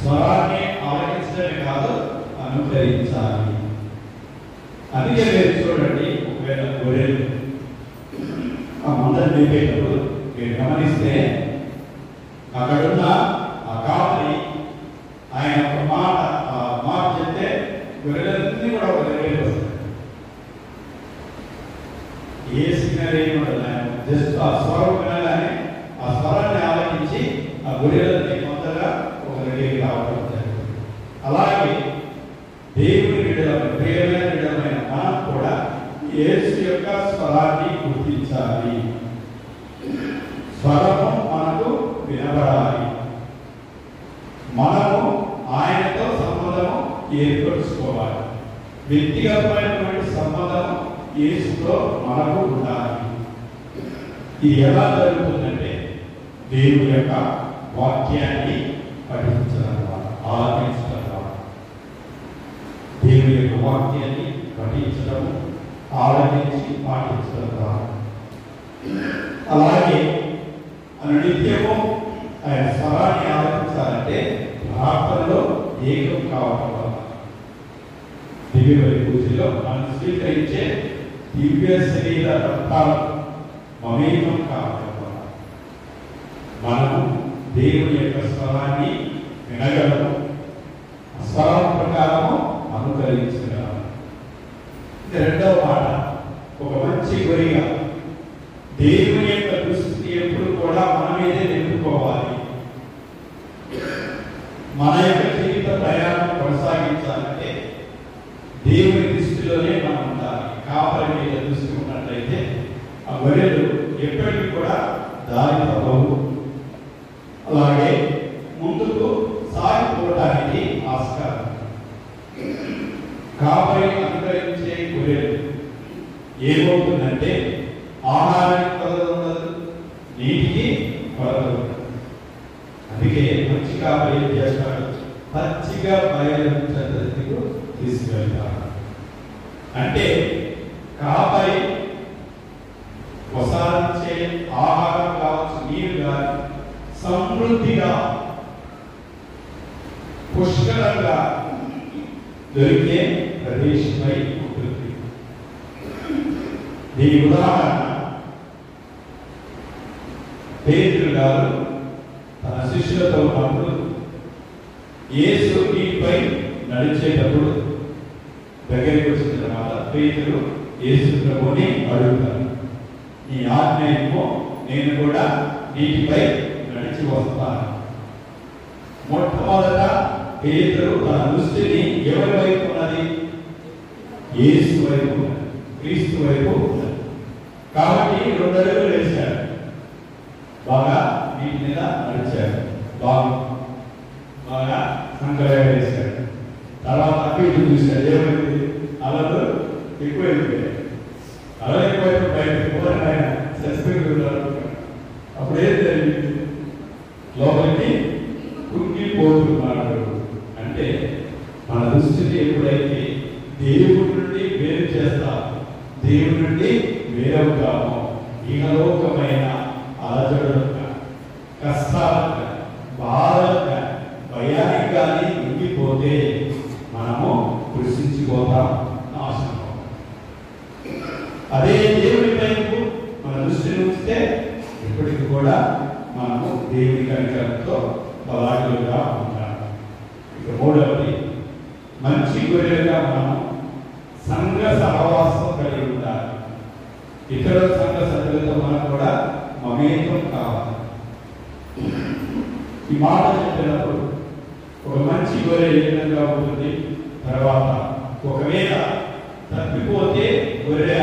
స్వరాన్ని ఆలకించడమే కాదు, అనుకరించాలి. అందుకే మీరు చూడండి, ఒకవేళ గొర్రెలు ఆ మందను మేపేటప్పుడు మీరు గమనిస్తే అక్కడున్న ఆ కాపరి ఆయన ఒక మాట చెప్తే గొర్రెలన్నీ కూడా ఒక దగ్గరికి వస్తాయి. ఏ సిగ్నల్ ఏమి ఉండదు, ఆయన జస్ట్ ఆ స్వరం వినగానే ఆ స్వరాన్ని ఆలకించి ఆ గొర్రెలన్నీ కొత్తగా ఒక దగ్గరికి రావడం జరుగుతుంది. అలాగే దేవుని బిడ్డలమైన ప్రియమైన బిడ్డలమైన మనం కూడా యేసు యొక్క స్వరాన్ని గుర్తించాలి. స్వరము మనకు వినబడాలి. మనము ఆయనతో సంబంధము ఏర్పరచుకోవాలి. వ్యక్తిగతమైనటువంటి సంబంధం యేసుతో మనకు ఉండాలి. ఇది ఎలా జరుగుతుందంటే దేవుని యొక్క వాక్యాన్ని పఠించడం ద్వారా, ఆలకించడం ద్వారా. దేవుని యొక్క వాక్యాన్ని పఠించడం, ఆలకించి పాటించడం ద్వారా. అలాగే నిత్యము ఆయన స్వరాన్ని ఆలకించాలంటే ప్రార్థనలో ఏకం కావడం వల్ల, దివ్య పూజలో మనం స్వీకరించే దివ్య శరీర రక్తాలు మమేకం కావడం వల్ల మనము దేవుని యొక్క స్వరాన్ని వినగలము, స్వరం ప్రకారము అనుకరించగలము. రెండవ మాట, ఒక మంచి గొరిగా దేవుని యొక్క దృష్టి ఎప్పుడు కూడా మన మీదే నిలుపుకోవాలి. మన యొక్క జీవిత ప్రయాణం కొనసాగించాలి. ఎప్పటికీ కూడా దారి తప్పవు. అలాగే ముందుకు సాగిపోవడానికి ఆస్కారం. కాపరి అనుగ్రహించే గొర్రెలు ఏమవుతుందంటే ఆహారానికి కొరత ఉండదు, నీటికి కొరత ఉండదు. అందుకే మంచి కాపరి ఏం చేస్తాడు? పచ్చిగా బయలు చెంతకు తీసుకెళ్తాడు. అంటే కాపరి ప్రసాదించే ఆహారం కావచ్చు, నీరు కానీ సమృద్ధిగా పుష్కలంగా దొరికే ప్రదేశమై ఉంటుంది. దీని ఉదాహరణ పేతురు గారు తన శిష్యులతో ఉన్నప్పుడు యేసు నీటిపై నడిచేటప్పుడు దగ్గరికి వచ్చిన తర్వాత పేతురు యేసు ప్రభువుని అడుగుతారు, నీ ఆజ్ఞ ఏమో నేను కూడా నీటిపై నడిచి వస్తాను. మొట్టమొదట పేతురు తన దృష్టిని ఎవరి వైపు ఉన్నది? యేసు వైపు ఉన్నది, క్రీస్తు వైపు ఉన్నది. కాబట్టి 2 అడుగులు వేశాడు, బాగా నీటి మీద నడిచాడు, బాగా సంకలయ వేశాడు. తర్వాత అటు చూశాడు, ఏమైంది? అలలు ఎక్కువైపోయాయి. అలా ఎక్కువైపు బయటకు పోయి ఆయన సస్పెండ్ ఉన్నారు. అప్పుడు ఏం జరిగింది? లోపలికి కుంగిపోతున్నాడు. అంటే మన దృష్టిని ఎప్పుడైతే దేవుడి నుండి వేరు చేస్తాం, దేవుడి నుండి వేరవుతామో, ఇహలోకమైన అలజడులుగా, కష్టాలుగా, బాధలుగా, భయానికి కానీ ఉండిపోతే మనము కృషించిపోతాం, నాశనం. అదే దేవుడి వైపు మన దృష్టిని ఉంచితే ఇప్పటికి కూడా మనము దేవుడి కనికరంతో బలాఢ్యులుగా ఉంటాం. ఇక 3వది, మంచి గొర్రెలుగా మనం సంఘ సహవాసం కలిగి ఉండాలి. ఇతర సంఘ సభ్యులతో మనం కూడా మమేకం కావాలి. ఈ మాట చెప్పినప్పుడు ఒక మంచి గొర్రె ఏ విధంగా ఉంటుంది, తర్వాత ఒకవేళ తప్పిపోతే గొర్రె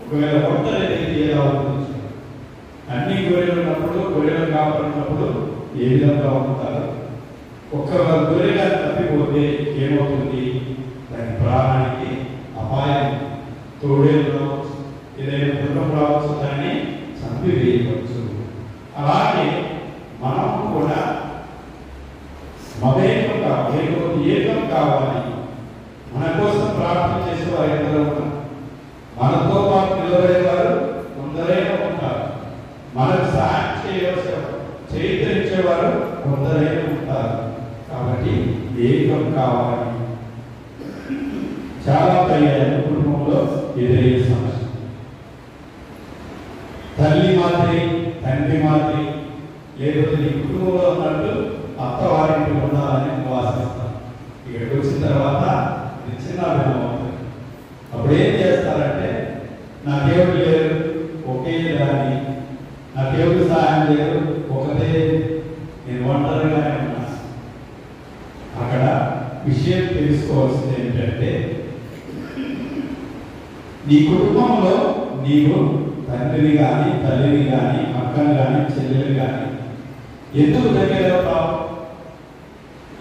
ఒకవేళ ఒంటరి ఎలా ఉంటుంది? అన్ని గొర్రెలు ఉన్నప్పుడు, గొర్రెలు కాపాడున్నప్పుడు ఏ విధంగా ఉంటారు? ఒక్క గొర్రెగా తప్పిపోతే ఏమవుతుంది? దాని ప్రాణానికి అపాయం, తోడేలు రావచ్చు, ఏదైనా పుణ్యం రావచ్చు, దాన్ని చంపివేయవచ్చు. అలాగే మనం కూడా మమేకం కావాలి, ఏకం కావాలి. మన కోసం ప్రార్థన చేసేవారు ఎందరో ఉన్నారు, మనతో పాటు నిలబడేవారు కొందరైనా ఉంటారు, మనకు సహాయం చేయించేవారు కొందరైనా ఉంటారు. కాబట్టి ఏకం కావాలి. చాలా పర్యాయాలు కుటుంబంలో ఎదురయ్యే సమస్య, తల్లి మాదిరి, తండ్రి మాదిరి, లేకపోతే నీ కుటుంబంలో ఉన్నట్టు అత్తవారింటి ఉండాలని వాసిస్తాను. ఇక్కడికి వచ్చిన తర్వాత చిన్న అభిమానం అవుతుంది. అప్పుడు ఏం చేస్తారంటే, నాకేమిటి లేరు, ఒకే దాన్ని, నాకేమిటి సహాయం లేరు, ఒకటే, నేను ఒంటరిగానే ఉన్నా. అక్కడ విషయం తెలుసుకోవాల్సింది ఏంటంటే, నీ కుటుంబంలో నీవు తండ్రిని కానీ, తల్లిని కానీ, అక్కని కానీ, చెల్లెలు కానీ ఎందుకు దగ్గర అవుతావు?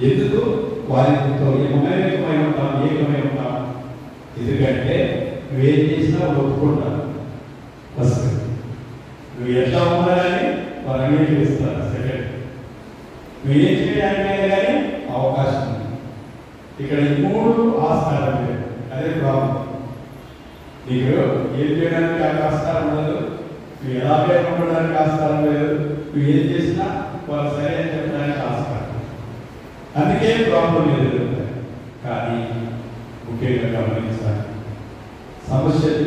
ఎందుకు వారితో మమేకమై ఉంటాం, ఏకమై ఉంటాం? ఎందుకంటే నువ్వేం చేసినా ఒప్పుకుంటావు. ఫస్ట్ నువ్వు ఎట్లా ఉన్నా కానీ వారు అంగీకరిస్తారు. సెకండ్, నువ్వేం చేయడానికైనా కానీ అవకాశం ఉంది. ఇక్కడ ఈ 3 ఆస్కారం లేదు. అదే ప్రాబ్లం. నీకు ఏం చేయడానికి ఆస్కారం ఉండదు, నువ్వు ఎలాగే ఉండడానికి ఆస్కారం లేదు, నువ్వు ఏం చేసినా వాళ్ళు సరే అని చెప్పడానికి ఆస్కారం. అందుకే ప్రాబ్లం ఎదురవుతాయి. కానీ ముఖ్యంగా గమనించాలి, సమస్యలు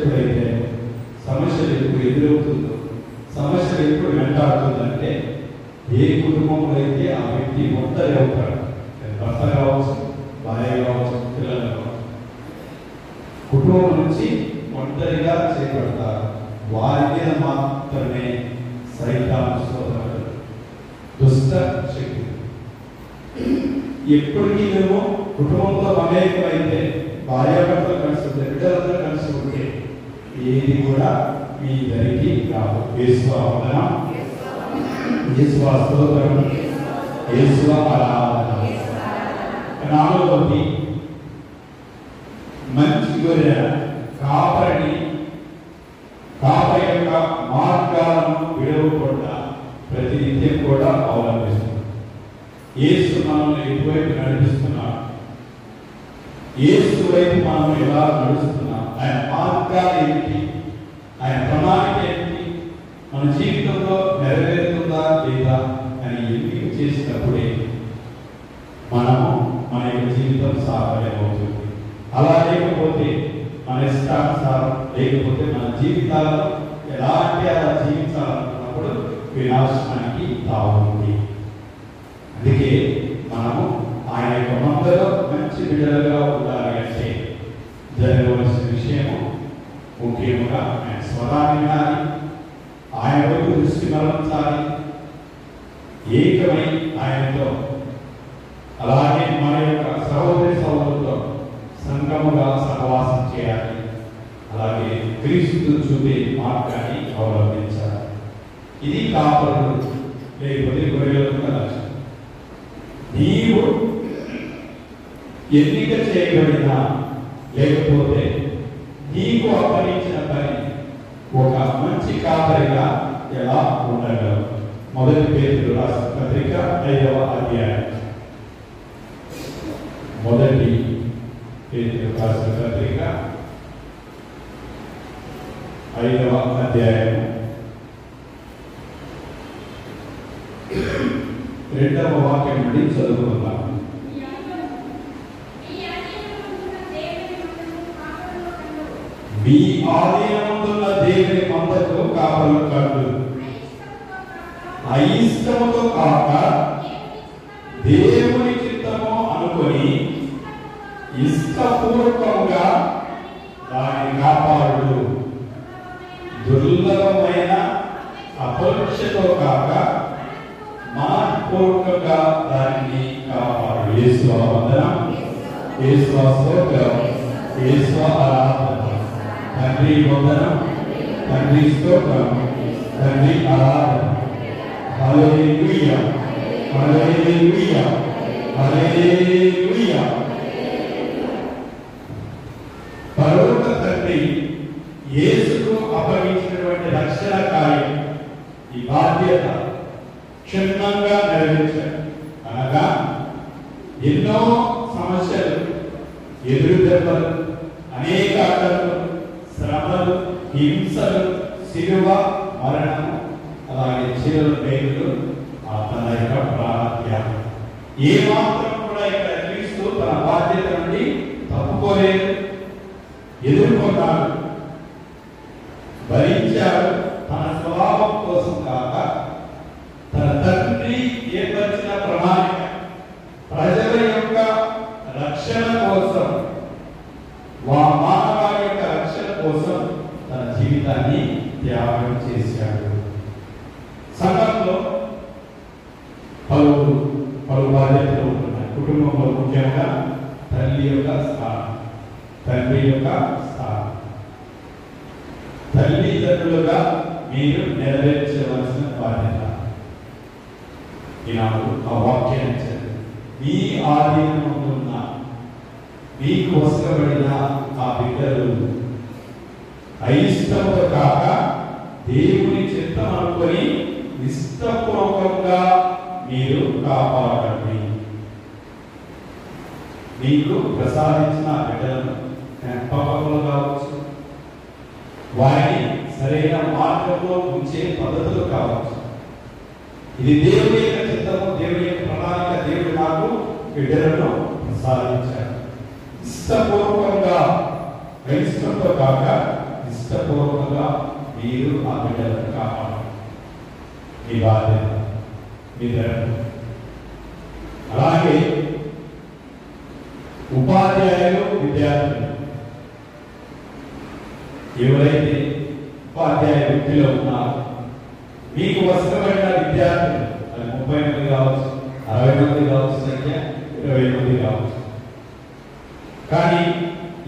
ఎప్పుడు ఎదురవుతుందో, సమస్యలు ఎప్పుడు వెంటాడుతుందంటే, ఏ కుటుంబంలో అయితే ఆ వ్యక్తి ఒంటరి అవుతాడు, భర్త కావచ్చు, భార్య కావచ్చు, పిల్లలు కావచ్చు, కుటుంబం నుంచి ఒంటరిగా చేపడతారు. వారి మీద మాత్రమే సైతాను శోధనలు, దుష్ట శక్తి. ఎప్పటికీ మేము కుటుంబంతో మమేకమైతే, భార్యాభర్తలు కలిసి ఉంటే, బిడ్డలతో కలిసి ఉంటే ఏది కూడా మీ దరికి రావు. యేసువా వందనం, యేసువా స్తోత్రం, యేసువా ఆరాధన. నాలుగవది మంచి గొర్రె కాపరి యొక్క మార్గాలను విడవకుండా ప్రతినిత్యం కూడా అవలంబిస్తుంది. యేసు మనల్ని ఎటువైపు నడిపిస్తున్నాడు, యేసు వైపు మనం ఎలా నడుస్తున్నాం, ఆయన మార్గాలు ఏంటి, ఆయన ప్రణాళిక ఏంటి, మన జీవితంలో నెరవేరుతుందా లేదా అని ఎంపిక చేసినప్పుడే మనము మన యొక్క జీవితం సాఫల్యమవుతుంది. అలా లేకపోతే మన ఇష్టానుసారం లేకపోతే మన జీవితాలను ఎలాంటి అలా జీవించాలనుకున్నప్పుడు వినాశనానికి తావుతుంది. అందుకే మనము ఆయన యొక్క మందలో మంచి బిడ్డలుగా ఉండాలి అంటే జరగవలసిన విషయము ముఖ్యముగా ఆయన స్వరాన్ని వినాలి, ఆయన వైపు దృష్టి మరల్చాలి, ఏకమై ఆయనతో అలాగే మన యొక్క సహోదరి సహోదరులతో సంగముగా సహవాసం చేయాలి. అలాగే క్రీస్తు చూపే మార్గాన్ని అవలంబించాలి. ఇది కాపరులు లేకపోతే గొర్రెలకు లక్ష్యం. నీవు ఎన్నిక చేయబడినా లేకపోతే నీకు అప్పగించిన పని ఒక మంచి కాపరిగా ఎలా ఉండగలవు? మొదటి పేతురు రాసిన పత్రిక 5వ అధ్యాయం. మొదటి పేతురు రాసిన పత్రిక 5వ అధ్యాయం 2వ వాక్యం నుండి చదువుకుందాం. మీ ఆధీనమున్న దేవుని మందకు కాపరులు కండు, అయిష్టముతో కాక దేవుని చిత్తము అనుకొని ఇష్టపూర్వకంగా దాన్ని కాపాడు. దుర్లభమైన అపేక్షతో కాక మనపూర్వకంగా దాన్ని కాపాడు. యేసువా వందనం, యేసువా స్తోత్రం, యేసువా ఆరాధన. తండ్రి వందనం, తండ్రి స్తోత్రం, తండ్రి ఆరాధన. హల్లెలూయా, హల్లెలూయా, హల్లెలూయా. పరలోక తండ్రి యేసుకు అప్పగించినటువంటి రక్షణ కార్యం, ఈ బాధ్యత క్షుణ్ణంగా నెరవేర్చారు. అనగా ఎన్నో సమస్యలు, ఎదురు దెబ్బలు, అనేక అడ్డంకులు, శ్రమలు, హింసలు, శిలువ మరణము, అలాగే చిరుల పేరులు, తన యొక్క ప్రాణత్యాగం. ఏ మాత్రం కూడా ఇక్కడ క్రీస్తు తన బాధ్యత నుండి తప్పుకోలేదు, ఎదుర్కొన్నాడు, భరించాడు. తన స్వభావం కోసం కాక తన తండ్రి ఏర్పరిచిన ప్రణాళిక, ప్రజల యొక్క రక్షణ కోసం, మానవాళి యొక్క రక్షణ కోసం తన జీవితాన్ని త్యాగం చేశాడు. సంఘంలో పలు బాధ్యతలు ఉంటున్నాయి. కుటుంబంలో ముఖ్యంగా తల్లి యొక్క స్థానం, తండ్రి యొక్క స్థానం. తల్లిదండ్రులుగా మీరు నెరవేర్చవలసిన బాధ్యత. ఈనాడు ఆ వాక్యాన్ని చదివి మీ ఆధీనమున్న మీకు వసకబడిన ఆ బిడ్డలు అయిష్టముతో కాక దేవుని చిత్తం అనుకొని ఇష్టపూర్వకంగా మీరు కాపాడండి. మీకు ప్రసాదించిన బిడ్డలను పెంపకంలో కావచ్చు, వారిని సరైన మార్గంలో ఉంచే పద్ధతులు కావచ్చు. ఇది దేవుని యొక్క చిత్తము, దేవుని యొక్క ప్రణాళిక. దేవుడు నాకు బిడ్డలను ప్రసాదించాడు. ఇష్టపూర్వకంగా, అయిష్టంతో కాక ఇష్టపూర్వకంగా మీరు ఆ బిడ్డలను కాపాడాలి. మీ బాధ్యత, మీ ధర్మం. అలాగే ఉపాధ్యాయులు, విద్యార్థులు, ఎవరైతే ఉపాధ్యాయ వృత్తిలో ఉన్నారో మీకు వసకబడిన విద్యార్థులు, అది 30 మంది కావచ్చు, 60 మంది కావచ్చు, సంఖ్య 20 మంది కావచ్చు. కానీ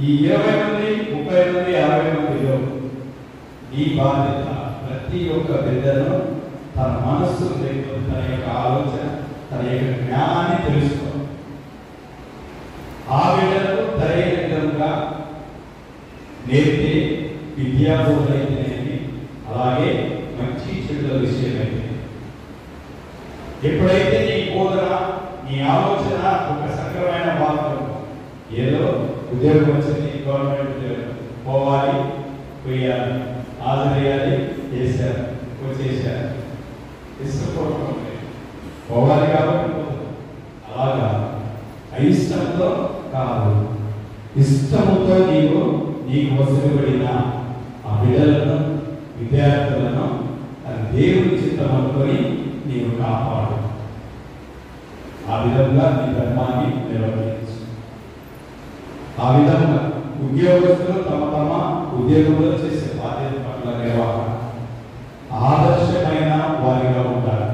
ఈ 20 మంది, 30 మంది, 60 మందిలో నీ బాధ్యత ప్రతి ఒక్క బిడ్డను తన మనస్సు లేకపోతే తన యొక్క ఆలోచన తన యొక్క జ్ఞానాన్ని తెలుసుకో. ఆ బిడ్డలకు సరైన విధంగా నేర్పితే విద్యాబోధనైతేనేమి, అలాగే మంచి చెడుల విషయమైతే ఎప్పుడైతే నీ బోధన నీ ఆలోచన ఒక సక్రమైన మార్గం, ఏదో ఉద్యోగం వచ్చింది, గవర్నమెంట్ ఉద్యోగం పోవాలి, పోయాలి, హాజరయ్యాలి, చేశారు, వచ్చేసారు, ఇష్టపూర్వకం పోవాలి కాబట్టి అలాగా అయిష్టంతో కాదు, ఇష్టముతో నీకు వసూలుబడిన ఆ బిడ్డలను విద్యార్థులను దేవుని చిత్తం అనుకొని నీవు కాపాడు. ఆ విధంగా నీ ధర్మాన్ని నిర్వహించు. ఆ విధంగా ఉద్యోగస్తులు తమ ఉద్యోగంలో చేసే బాధ్యత పట్ల నిర్వహణ ఆదర్శమైన వారిగా ఉంటారు.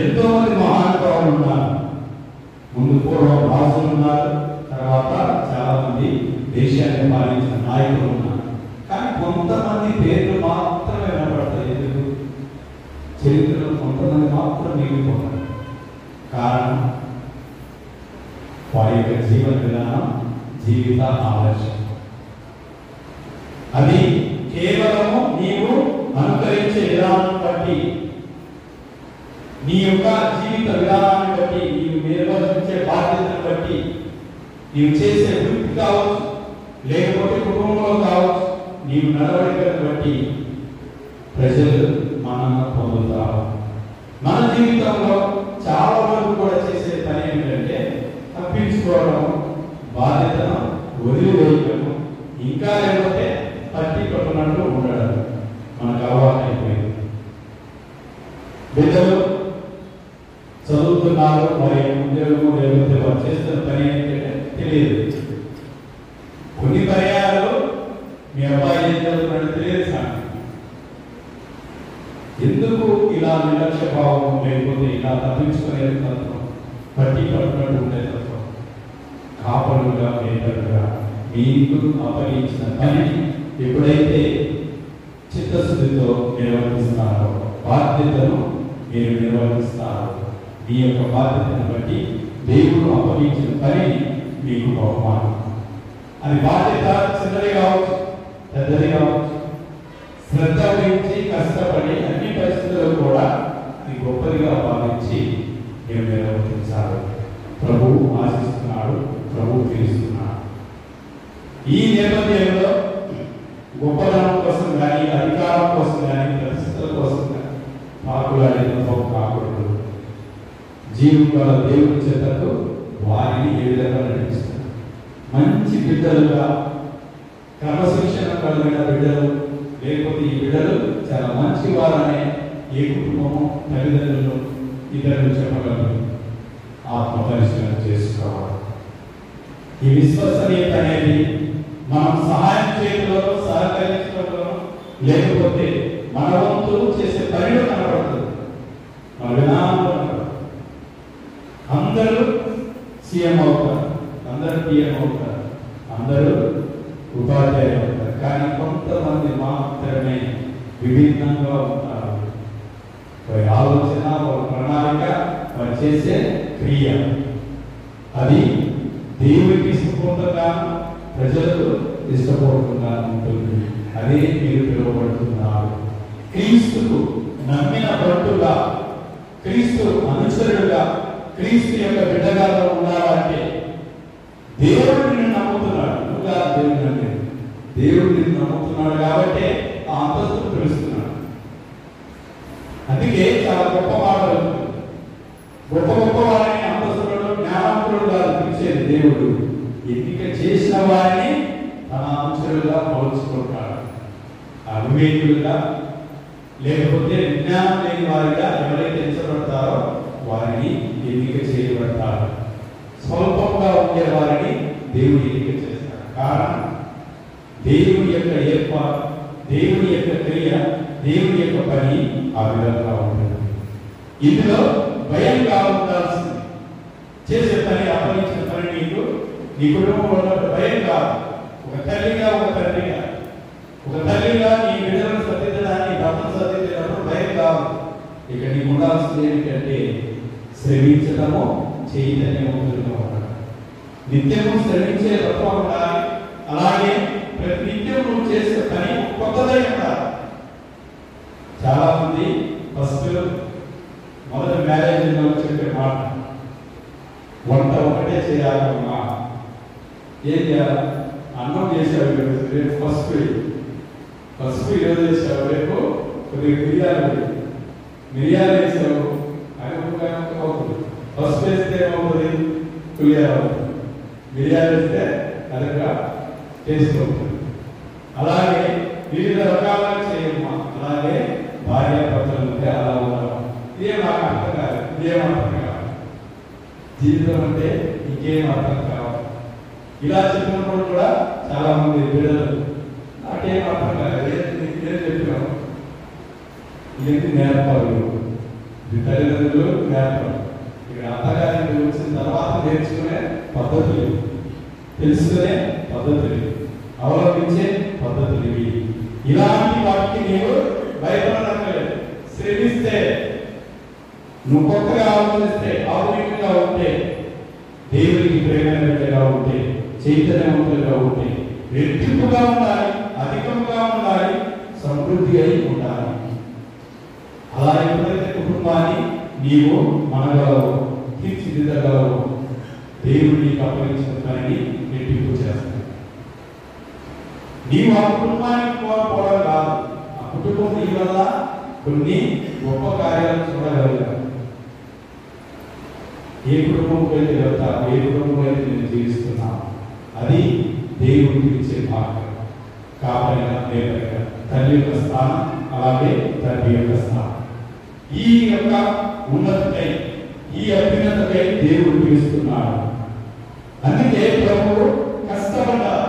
ఎంతో మంది మహానుభావులు ఉన్నారు. ముందు పూర్వం రాజులు ఉన్నారు, తర్వాత చాలా మంది దేశాన్ని పాలించిన నాయకులు ఉన్నారు. కానీ కొంతమంది పేర్లు మాత్రమే వినపడతాయి. ఎందుకు? చరిత్రలో కొంతమంది మాత్రం మిగిలిపోతారు. కారణం వారి యొక్క జీవన విధానం, జీవిత ఆదర్శం. అది కేవలము నీవు అనుకరించే విధానం బట్టి, నీ యొక్క జీవిత విధానాన్ని బట్టి, నీవు నిర్వహించే బాధ్యతను బట్టి, నీవు చేసే వృత్తి కావచ్చు, లేకపోతే కుటుంబంలో కావచ్చు, నీవు నడవడికను బట్టి ప్రజలు మనల్ని పొందుతారు. మన జీవితంలో చాలా వరకు కూడా చేసే పని ఏంటంటే తప్పించుకోవడం, బాధ్యతను వదిలివేయటము, ఇంకా లేకపోతే పట్టి పట్టునట్టు ఉండడం మనకు అలవాటు అయిపోయింది. బిడ్డలు చదువుతున్నారు, మరి ఉద్యోగము లేకపోతే వారు చేస్తున్న పని ఏంటంటే తెలియదు. కొన్ని పర్యాయాలు మీ అబ్బాయి ఏం చదువుతున్నాడో తెలియదు. సార్ ఎందుకు ఇలా నిర్లక్ష్య భావం, లేకపోతే ఇలా తప్పించుకునే తత్వం, పట్టి పట్టునట్టు ఉండే తత్వం, కాపలుగా మేతలుగా మీకు అప్పగించిన పనిని ఎప్పుడైతే చిత్తశుద్ధితో నిర్వహిస్తారో, బాధ్యతను మీరు నిర్వహిస్తారు, మీ యొక్క బాధ్యతను బట్టి దేవుడు అప్పగించిన పనిని మీకు బహుమానం. అది బాధ్యత చిన్నది కావచ్చు, పెద్దది కావచ్చు, శ్రద్ధ వహించి కష్టపడి అన్ని పరిస్థితుల్లో కూడా అది గొప్పదిగా భావించి మీరు నిర్వర్తించాలి. ప్రభు ఆశిస్తున్నాడు, ప్రభు పిలుస్తున్నాడు. ఈ నేపథ్యంలో గొప్పదనం కోసం కానీ, అధికారం కోసం కానీ, పరిస్థితుల కోసం కానీ పాకులాడే అనుభవం కాకూడదు. జీవం గల దేవుని చేతకు వారిని ఏ విధంగా నడిపిస్తారు? మంచి బిడ్డలుగా, క్రమశిక్షణ కలిగిన బిడ్డలు, లేకపోతే ఈ బిడ్డలు చాలా మంచి వారనే ఏ కుటుంబము, తల్లిదండ్రులు ఇతరులు చెప్పగలరు. ఆత్మ పరిశీలన చేసుకోవాలి. ఈ విశ్వసనీయత అనేది మనం సహాయం చేయడంలో, సహకరించడంలో, లేకపోతే మన వంతు చేసే పనిలో కనబడుతుంది, మన విధానంలో కనబడుతుంది. అందరూ సీఎం అవుతారు, అందరూ పిఎం అవుతారు, అందరూ ఉపాధ్యాయులు అవుతారు. కానీ కొంతమంది మాత్రమే విభిన్నంగా ఉంటారు. వారి ఆలోచన, వారి ప్రణాళిక, వారు చేసే క్రియ అది దేవుడికి ఇష్టపూర్వకంగా, ప్రజలకు ఇష్టపూర్వకంగా ఉంటుంది. అదే మీరు పిలువబడుతున్నారు. క్రీస్తుకు నమ్మిన భక్తుగా, క్రీస్తు అనుచరుడుగా, క్రీస్తు యొక్క బిడ్డగా ఉన్నారంటే దేవుడు నిన్ను నమ్ముతున్నాడు. నువ్వుగా దేవుడిని నమ్మేది, దేవుడు నిన్ను నమ్ముతున్నాడు కాబట్టి ఆ అంతస్తును పిలుస్తున్నాడు. అందుకే చాలా గొప్ప మాటలు, గొప్ప గొప్ప వారిని అంతస్తులను జ్ఞానవంతులుగా పిలిచేది దేవుడు. ఎన్నిక చేసిన వారిని తన అనుచరులుగా పోల్చుకుంటాడు. అవివేకులుగా, లేకపోతే విజ్ఞానం లేని వారిగా ఎవరైతే ఎంచబడతారో వారిని ఎన్నిక చేయబడతారు. స్వల్పంగా ఉండే వారిని దేవుడు ఎన్నిక చేస్తాడు. కారణం దేవుని యొక్క ఏర్పాటు, దేవుని యొక్క క్రియ, దేవుని యొక్క పని ఆ విధంగా ఉంటుంది. ఇందులో భయంగా ఉండాల్సింది. చేసే పని, అప్పగించిన పని నీకు నీ కుటుంబంలో భయం కాదు. ఒక తల్లిగా, ఒక తండ్రిగా, ఒక తల్లిగా నీ బిడ్డలను సర్దిద్దడానికి భర్తను సర్దిద్దేటప్పుడు భయం కాదు. ఇక నీకు ఉండాల్సింది ఏమిటంటే శ్రమించడము, చైతన్యవంతులుగా ఉండడం. నిత్యము శ్రమించే తత్వం ఉండాలి. అలాగే ప్రతి నిత్యం నువ్వు చేసే పని కొత్తదై ఉండాలి. చాలా మంది ఫస్ట్ మొదటి మ్యారేజ్లో చెప్పే మాట, వంట ఒకటే చేయాలమ్మా. ఏం చేయాలి? అన్నం చేసావు రేపు ఫస్ట్ ఈరోజు చేసావు, రేపు కొద్దిగా మిరియాలు వేసావు, అది అవుతుంది. ఫస్ట్ వేస్తే ఏమవుతుంది? పులిహార అవుతుంది. మిరియాలు వేస్తే అదొక టేస్ట్ అవుతుంది. అలాగే వివిధ రకాలుగా చేయమ్మా. అలాగే భార్యాభర్తల మధ్య అలా ఉండడం. ఇదేం నాకు అర్థం కాదు, ఇదేం అర్థం కాదు. జీవితం అంటే ఇంకేం అర్థం కావాలి. ఇలా చెప్పినప్పుడు కూడా చాలా మంది బిడ్డలు నాకేం అర్థం కాదు, ఏం చెప్పినావు, ఇదేంటి నేర్పాలి. ఇది తల్లిదండ్రులు నేర్పాలి. ఇక్కడ అత్తగారికి వచ్చిన తర్వాత నేర్చుకునే పద్ధతులు, తెలుసుకునే పద్ధతులు, అవలంబించే పద్ధతులు ఇవి. ఇలాంటి వాటికి నీవు భయపడనక్కర్లేదు. శ్రమిస్తే, నువ్వు కొత్తగా ఆలోచిస్తే, ఆధునికంగా ఉంటే, దేవునికి ప్రేమగా ఉంటే, చైతన్యవంతులుగా ఉంటే, రెట్టింపుగా ఉండాలి, అధికంగా ఉండాలి, సమృద్ధి అయి ఉండాలి. అలా ఎప్పుడైతే కుటుంబాన్ని నీవు మనగలవు, తీర్చిదిద్దగలవు, దేవుడు నీకు అప్పగించిన పనిని రెట్టింపు చేస్తాడు. నీవు ఆ కుటుంబానికి కోల్పోవడం కాదు, ఆ కుటుంబం నీ వల్ల కొన్ని గొప్ప కార్యాలు చూడగలిగావు. ఏ కుటుంబంకి అయితే వెళ్తావు, ఏ కుటుంబం అయితే నేను జీవిస్తున్నావు, అది దేవుడికి ఇచ్చే భాగ్యం. కాపరిగా, నేపథ్యంగా తల్లి యొక్క స్థానం, అలాగే తండ్రి యొక్క స్థానం. ఈ యొక్క ఉన్నతికై, ఈ అభ్యున్నతకై దేవుడు పిలుస్తున్నాడు. అందుకే ప్రభువు కష్టపడ్డారు.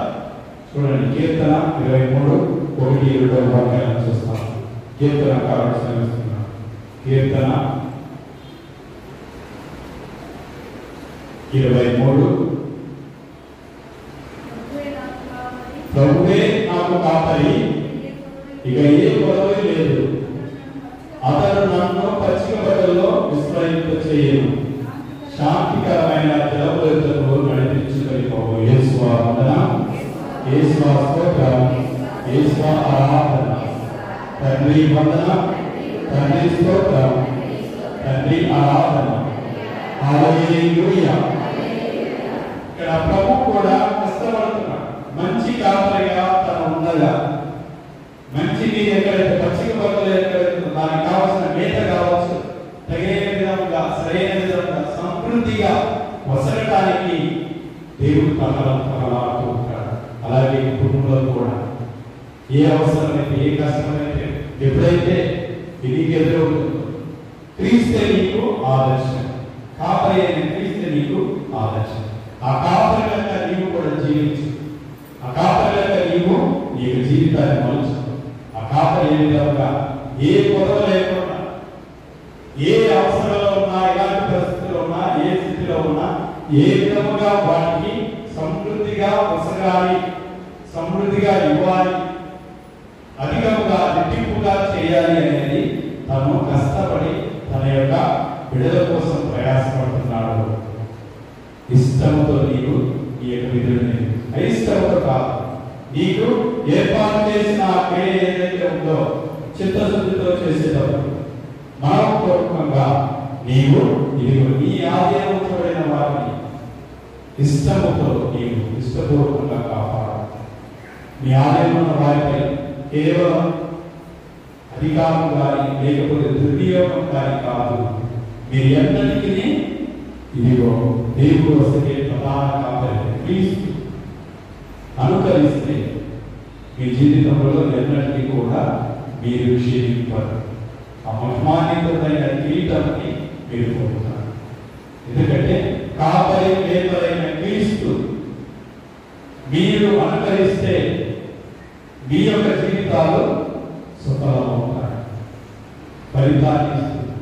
చూడండి, కీర్తన 23:1-2 వాక్యాలను చూస్తాం. కీర్తన కావాల్సిన కీర్తన 23. ప్రభువే నాకు కాపరి, ఇక ఏ కొరత లేదు. అతడు నన్ను పచ్చిక బట్టల్లో విస్మరింప చేయను, శాంతికరమైన జలములతో నడిపించుకొనిపోవు. యేసువా వందనం, యేసువా స్తోత్రం, యేసువా ఆరాధన. తండ్రి వందనం, తండ్రి స్తోత్రం, తండ్రి ఆరాధన. హల్లెలూయా. ఇక్కడ ప్రభు కూడా కష్టపడుతున్నాడు. మంచి కాపరిగా తను ఉండగా, మంచిని ఎక్కడైతే పచ్చిక బట్టలు ఎక్కడైతే దానికి కావాల్సిన మేత కావచ్చు, తగిన విధంగా సరైన విధంగా సమృద్ధిగా వసగటానికి దేవుడు తనలాడుతూ ఉంటాడు. అలాగే కుటుంబంలో కూడా ఏ అవసరమైతే, ఏ కష్టమైతే, ఎప్పుడైతే ఇది ఎదురవుతుందో, క్రీస్తే నీకు ఆదర్శం. కాపరి అయిన క్రీస్తే నీకు ఆదర్శం. ఆ కాపరి కనుక నీవు కూడా జీవించు. ఆ కాపరి కనుక నీవు నీకు జీవితాన్ని మలుచు. ఆ కాపరి ఏ విధంగా, ఏ కొరత లేకుండా, ఏ అవసరంలో ఉన్నా, ఎలాంటి పరిస్థితుల్లో ఉన్నా, ఏ స్థితిలో ఉన్నా, ఏ విధముగా వాటికి సమృద్ధిగా వసగాలి, సమృద్ధిగా ఇవ్వాలి, అధికముగా రెట్టింపుగా చేయాలి అనేది తను కష్టపడి తన యొక్క బిడ్డల కోసం ప్రయాసపడుతున్నాడు. ఇష్టంతో నీకు ఈ యొక్క విధులని, అయిష్టంతో కాదు, నీకు ఏర్పాటు చేసిన క్రియ ఏదైతే ఉందో చిత్తశుద్ధితో చేసేటప్పుడు మనపూర్వకంగా నీవు ఇదిగో నీ ఆధీనంతోడైన వారిని ఇష్టముతో నీవు ఇష్టపూర్వకంగా కాపాడు. నీ ఆధీనంలో వారిపై కేవలం అధికారం కానీ లేకపోతే దుర్వినియోగం కానీ కాదు. మీరు ఎన్నటికీ ఇదిగో దేవుడు వస్తే ప్రధాన కాపరి క్రీస్తు అనుకరిస్తే మీ జీవితంలో ఎన్నటికీ కూడా మీరు క్షీణింపరు. ఆ మహిమాన్వితమైన కిరీటాన్ని మీరు పొందుతారు. ఎందుకంటే కాపరి లేపరైన క్రీస్తు మీరు అనుకరిస్తే మీ యొక్క జీవితాలు సుఫలమవుతాయి, ఫలితాన్ని ఇస్తుంది.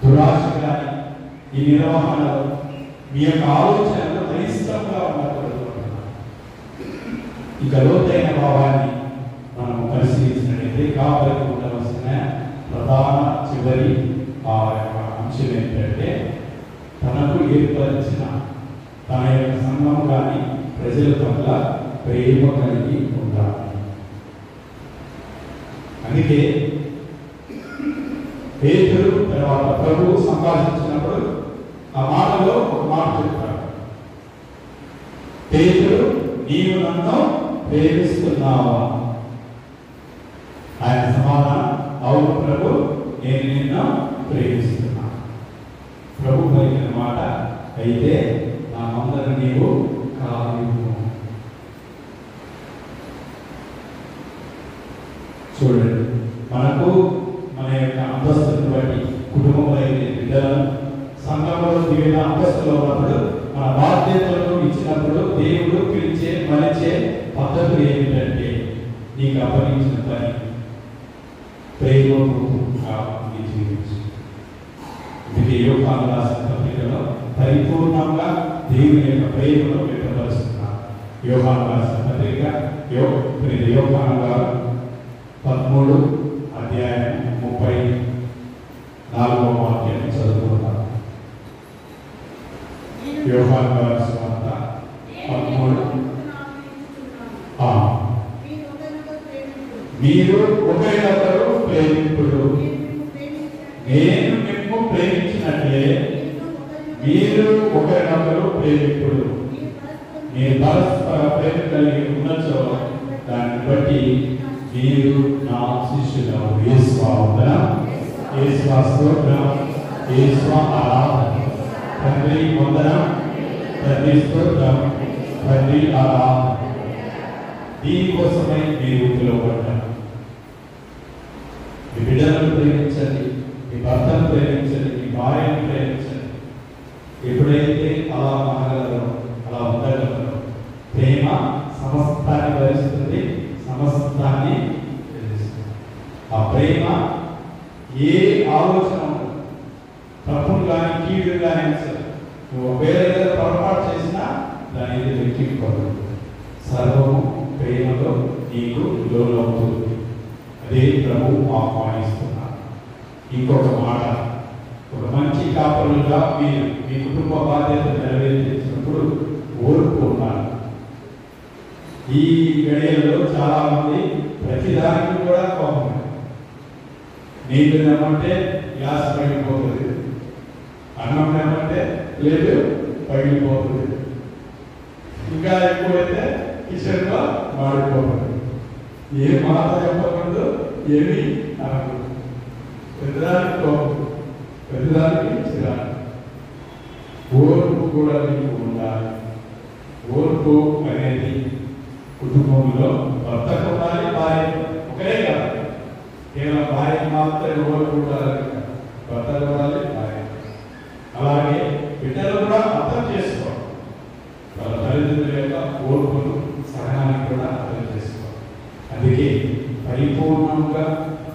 దురాశ కానీ ఈ నిర్వహణలో మీ యొక్క ఆలోచనలు అయిష్టంగా ఉండకూడదు. ఇక లోతైన భావాన్ని ప్రతి కాపరికి ఉండవలసిన ప్రధాన చివరి ఆ యొక్క అంశం ఏంటంటే తనకు ఏర్పరిచిన తన యొక్క సంఘం కానీ ప్రజల పట్ల ప్రేమ కలిగి ఉండాలి. అందుకే పేతురు తర్వాత ప్రభువు సంభాషించినప్పుడు ఆ మాటలో ఒక మాట చెప్తాడు, పేతురు నీవు నన్ను ప్రేమిస్తున్నావా? ఆయన సమాధానం, అవును ప్రభు, నేను నిన్ను ప్రేమిస్తున్నా. ప్రభు పలికిన మాట, అయితే నా మందను నీవు కానివ్వు. చూడండి, మనకు మన యొక్క అంతస్తుని బట్టి కుటుంబంలో అయితే బిడ్డలను సంఘంలో వివిధ అంతస్తులు ఉన్నప్పుడు మన బాధ్యతలను ఇచ్చినప్పుడు దేవుడు పిలిచే మలిచే పద్ధతులు ఏమిటంటే నీకు అప్పగించిన పని ప్రేమగా జీవించు. ఇది యోహాను రాసిన పత్రికలో పరిపూర్ణంగా దేవుని యొక్క ప్రేమను వ్యక్తపరుస్తున్నారు. యోహాను రాసిన పత్రిక యోహాను గారు 13 అధ్యాయం 34వ వాక్యాన్ని చదువుకుంటారు. యోహాను గారి సువార్త 13. మీరు ఒకరినొకరు ప్రేమింపుడు, నేను మిమ్ము ప్రేమించినట్లే మీరు ఒకరినొకరు ప్రేమింపుడు. మీరు పరస్పర ప్రేమ కలిగి ఉన్నచో దాన్ని బట్టి మీరు నా శిష్యులు. యేసువా వందనం, యేసువా స్తోత్రం, యేసువా ఆరాధన. తండ్రి వందనం, తండ్రి స్తోత్రం, తండ్రి ఆరాధన. దీనికోసమై మీరు పిలువబడ్డారు. మీ బిడ్డలను ప్రేమించండి, మీ భర్తను ప్రేమించండి, మీ భార్యను ప్రేమించండి. ఎప్పుడైతే అలా అనగలరో, అలా ఉండగలరో, ప్రేమ సమస్తాన్ని భరిస్తుంది, సమస్తాన్ని తెలుస్తుంది. ఆ ప్రేమ ఏ ఆలోచన ఉండదు, తప్పులు కానీ కీడు కానీ సరే, నువ్వు వేరే పొరపాటు చేసినా దాని ఇది వెక్కిపోదు. సర్వము ప్రేమలో నీకు లోనవుతుంది. అదే ప్రభు ఆహ్వానిస్తున్నారు. ఇంకొక మాట, ఒక మంచి కాపరులుగా మీరు మీ కుటుంబ బాధ్యత నెరవేర్చినప్పుడు ఓర్పు ఉండాలి. ఈ గడియల్లో చాలా మంది ప్రతిదానికి కూడా కోపం. నీళ్ళు ఏమంటే గ్లాస్ పగిలిపోతుంది, అన్నం ఏమంటే లేదు పగిలిపోతుంది, ఇంకా ఎక్కువైతే కిచెన్లో మాడిపోతుంది. ఏ మాట చెప్పకూడదు, ఏమి అనకూడదు. పెద్దదానికి కోపం, పెద్దదానికి చిరాకు. ఓర్పు కూడా నీకు ఉండాలి. ఓర్పు అనేది కుటుంబంలో భర్తకు ఉండాలి, భార్య ఒకరే కాదు. కేవలం భార్య మాత్రమే ఓర్పు ఉండాలి, భర్తకు ఉండాలి, భార్య. అలాగే బిడ్డలు కూడా అర్థం చేసుకోవాలి. వాళ్ళ తల్లిదండ్రుల యొక్క ఓర్పును, సహనాన్ని కూడా అర్థం చేసుకోవాలి. అందుకే పరిపూర్ణంగా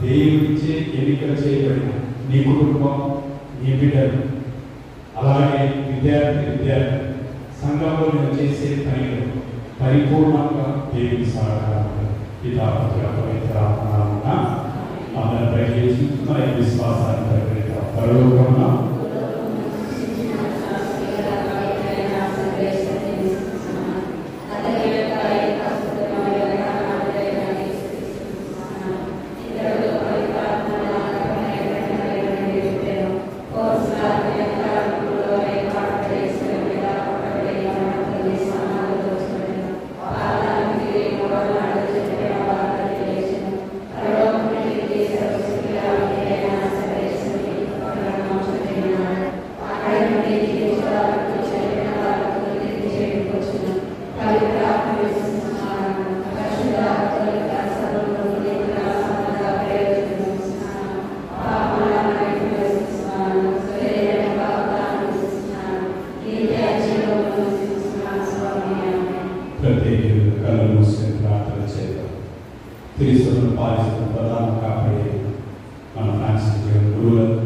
దేవుడిచ్చే ఎన్నిక చేయబడిన నీ కుటుంబం, నీ బిడ్డలు, అలాగే విద్యార్థి సంఘంలో నేను చేసే పనిలో పరిపూర్ణంగా దేవుని సహకారం పితా పుత్ర పవిత్ర ఆత్మనామమున అందరూ ప్రయత్నించి మన విశ్వాసాన్ని ప్రకటిద్దాం. పరలోకమున క్రీస్తును పాలిస్తున్న ప్రధాన కాపాడే మన ఫ్రాన్సిస్ గురువులను,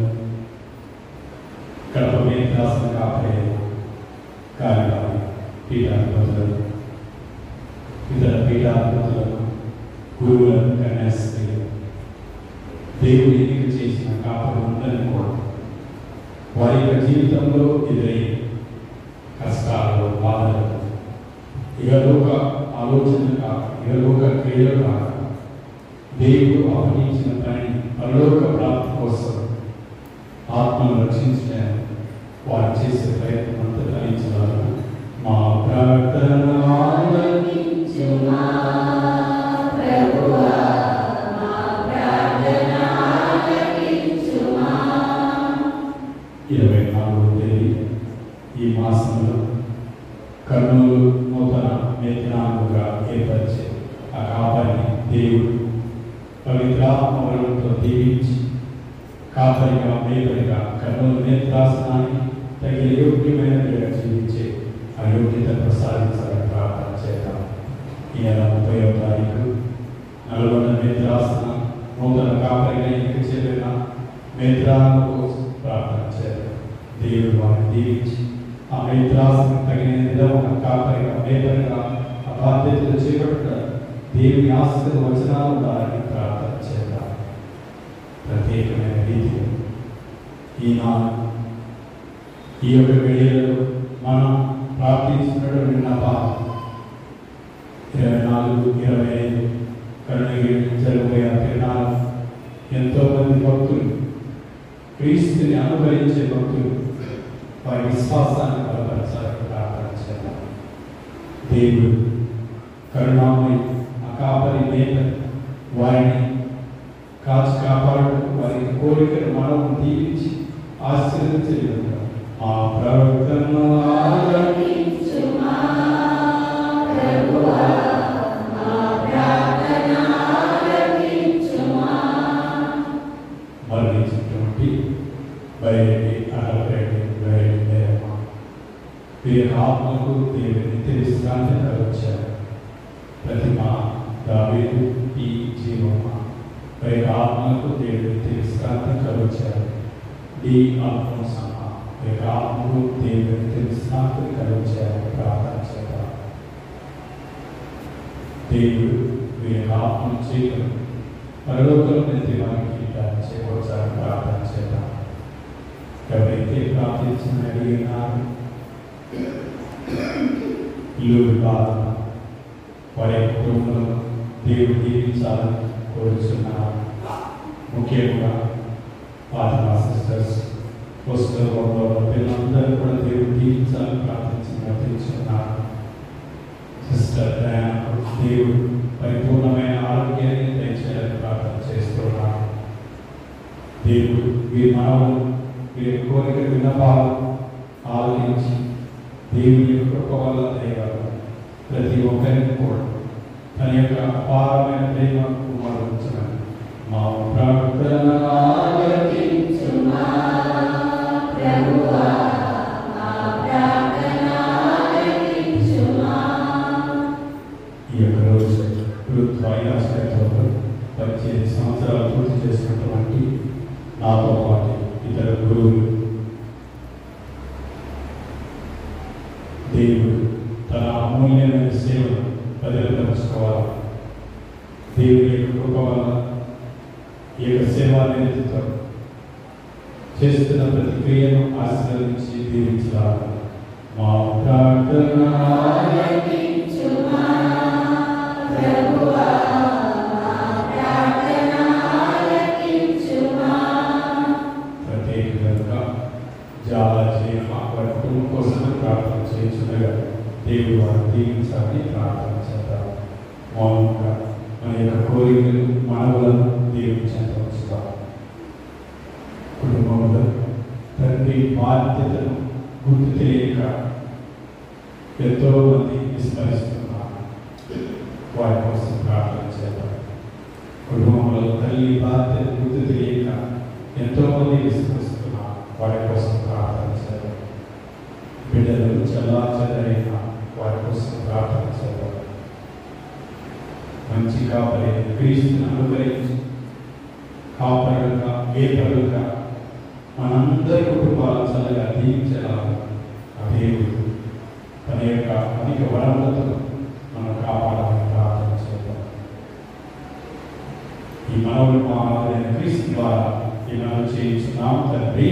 కడప దాసను కాపాడే కార్యక్రమం పీఠాధిపతులను, ఇతర పీఠాధిపతులను, గురువులను, కన్యాస్త్రీలను, దేవుడు ఎన్నిక చేసిన కాపులందరినీ కూడా వారి యొక్క జీవితంలో ఎదురయ్యే కష్టాలు, బాధలు, ఇహలోక ఆలోచన కాక, ఇహలోక క్రియలు కాక, దేవుడు అప్పగించిన పని పరలోక ప్రాప్తి కోసం ఆత్మను రక్షించడానికి వారు చేసే ప్రయత్నం అంతా ఫలించాలని మా ప్రార్థన ఆలకించుమా ప్రభువా, మా ప్రార్థన ఆలకించుమా. 24వ తేదీ ఈ మాసంలో కర్నూలు నూతన మేతనాలుగా ఏర్పరిచే ఆ కాపరిని దేవుడు పవిత్రాత్మతో దీవించి కాపరిగా మేపరిగా కర్నూలు నేత్రాసనాన్ని తగిన యోగ్యమైన జీవించే ఆ యోగ్యత ప్రసాదించాలని ప్రార్థన చేద్దాం. ఈ నెల 30వ తారీఖు నల్గొండ నేత్రాసన నూతన కాపరిగా ఎన్నిక చేయబడిన మేత్రాల కోసం ప్రార్థన చేద్దాం. దేవుడు వారిని దీవించి ఆ మేత్రాసనం తగిన విధమైన కాపరిగా మేపరిగా ఆ బాధ్యతలు చేపట్టారు. దేవుని ఆశీర్వచనాలు ఉండాలని ప్రార్థన చేద్దాం. ప్రత్యేకమైన రీతిలో ఈనాడు ఈ యొక్క వేళలో మనం ప్రార్థించినటువంటి విన్నపాలు 24, 25 కరుణగిరి జరగబోయే తిరునాళ్ళు ఎంతోమంది భక్తులు, క్రీస్తుని అనుభవించే భక్తులు వారి విశ్వాసాన్ని బలపరచాలని ప్రార్థన చేద్దాం. దేవుడు కరుణామై కాపరి మేత వారిని కాచి కాపాడు, వారి కోరికలు మనం దీవించి ఆశీర్వదించలేదు. ఆ ప్రవర్తన ఆలకించుమా ప్రభువా, మా ప్రార్థన ఆలకించుమా. మరణించినటువంటి బయటి అలపేటి బయట వీరి ఆత్మకు దేవుని నిత్య విశ్రాంతి కలిగించారు. ప్రతిమ దావీదు ఈ జీవమా వీరి ఆత్మకు దేవుని నిత్య విశ్రాంతి కలిగించారు. ఈ ఆత్మ సమ వీరి ఆత్మకు దేవుని నిత్య విశ్రాంతి కలిగించారు. ప్రార్థన చేద్దాం. దేవుడు వీరి ఆత్మను చేయడం పరలోకంలో నిత్య వారికి చేకూర్చాలని ప్రార్థన చేద్దాం. ఎవరైతే ప్రార్థించిన అడిగినారు ఇల్లు వివాదం వారి కుటుంబంలో దేవుడు దీవించాలని కోరుచున్నారు. ముఖ్యంగా ఫాతిమా సిస్టర్స్, పోస్టర్ పిల్లలందరూ కూడా దేవుడు దీవించాలని ప్రార్థించున్నారు. సిస్టర్ దేవుడు పరిపూర్ణమైన ఆరోగ్యాన్ని దయచేయాలని ప్రార్థన చేస్తున్నారు. దేవుడు వీరి మనవులు వీరి కోరిక విన్నపాలు ఆలోచించి దేవుని యొక్క కృప వల్ల దయగలరు. ప్రతి ఒక్కరిని కూడా తన యొక్క అపారమైన ప్రేమకు మరల్చమని మా ప్రార్థన ఆలకించుమా ప్రభువా, మా ప్రార్థన ఆలకించుమా. ఈ యొక్క రోజు గురుత్వాయుధంతో 18 సంవత్సరాలు పూర్తి చేసినటువంటి నాతో పాటు ఇతర గురువులు దేవుడు తన అమూల్యమైన సేవను బదిలపరుచుకోవాలి. దేవుని యొక్క కృప వల్ల ఈ యొక్క సేవా నిరతితో చేస్తున్న ప్రతి క్రియను ఆశీర్వదించి దీవించాలి. మా ప్రార్థన ఆలకించుమా ప్రభువా, మా ప్రార్థన ఆలకించుమా. ప్రత్యేకంగా జాలాజీ వారి కుటుంబం కోసం ప్రార్థన చేయించుండగా దేవుడు వారిని దీవించాలని ప్రార్థన చేద్దాం. మౌనంగా మన యొక్క కోరికలు మనవులను దీవించవచ్చుతాం. కుటుంబంలో తండ్రి బాధ్యతను గుర్తు తెలియక ఎంతో మంది విస్మరిస్తున్నారు. వారి కోసం ప్రార్థన చేద్దాం. కుటుంబంలో తల్లి బాధ్యత గుర్తు తెలియక ఎంతో మంది విస్మరిస్తున్నారు. వారి కోసం ప్రార్థన చేద్దాం. బిడ్డలు చల్లాచెదరైన వారి కోసం ప్రార్థన చేద్దాం. మంచి కాపరి క్రీస్తుని అనుగ్రహించి కాపరులుగా మేపరులుగా మనందరి కుటుంబాలను చల్లగా దీవించాలని ఆ దేవుడు తన యొక్క అధిక వరములతో మనం కాపాడాలని ప్రార్థన చేద్దాం. ఈ మనవులు మాదిరైన క్రీస్తు ద్వారా ఈ మనం చేయించున్నాం తండ్రి.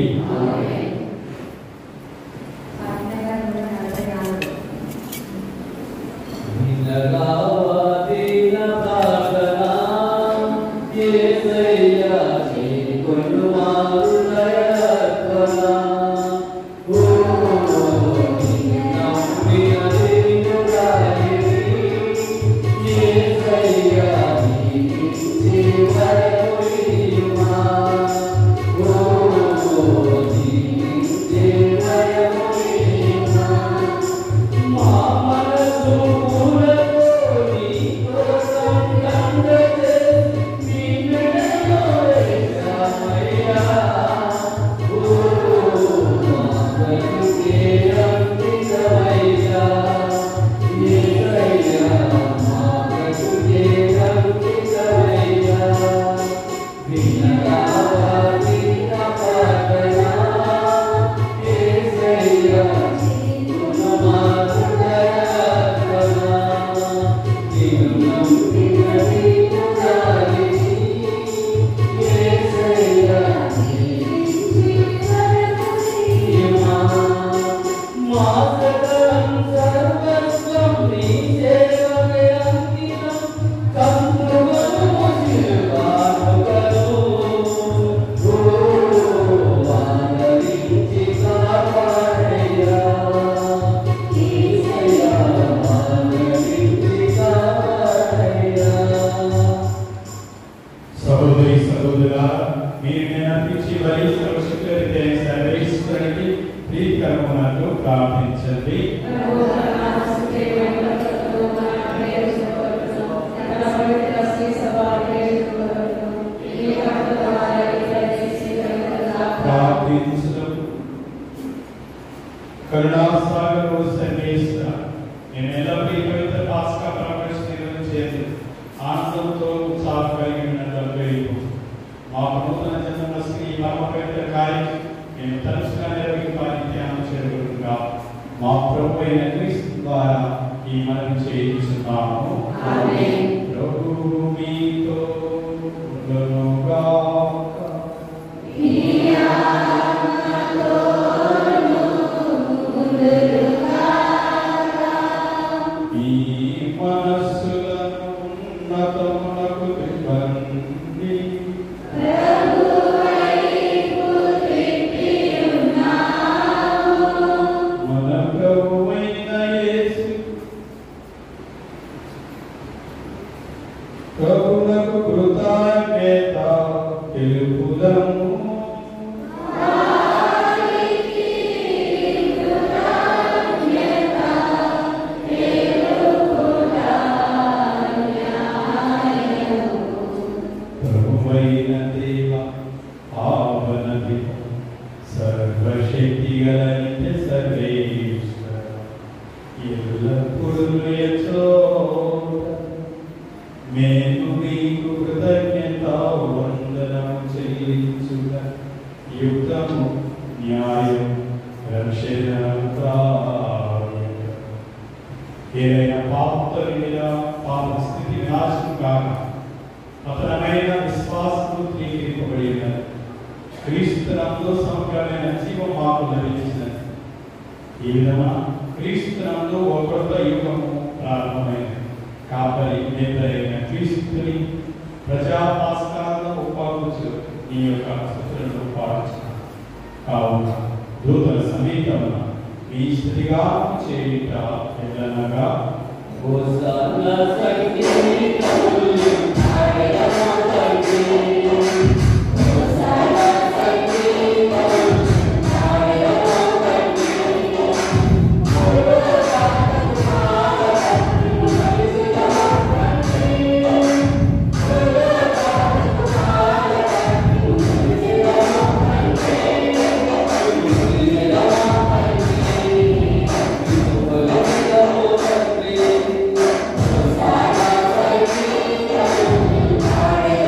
Hare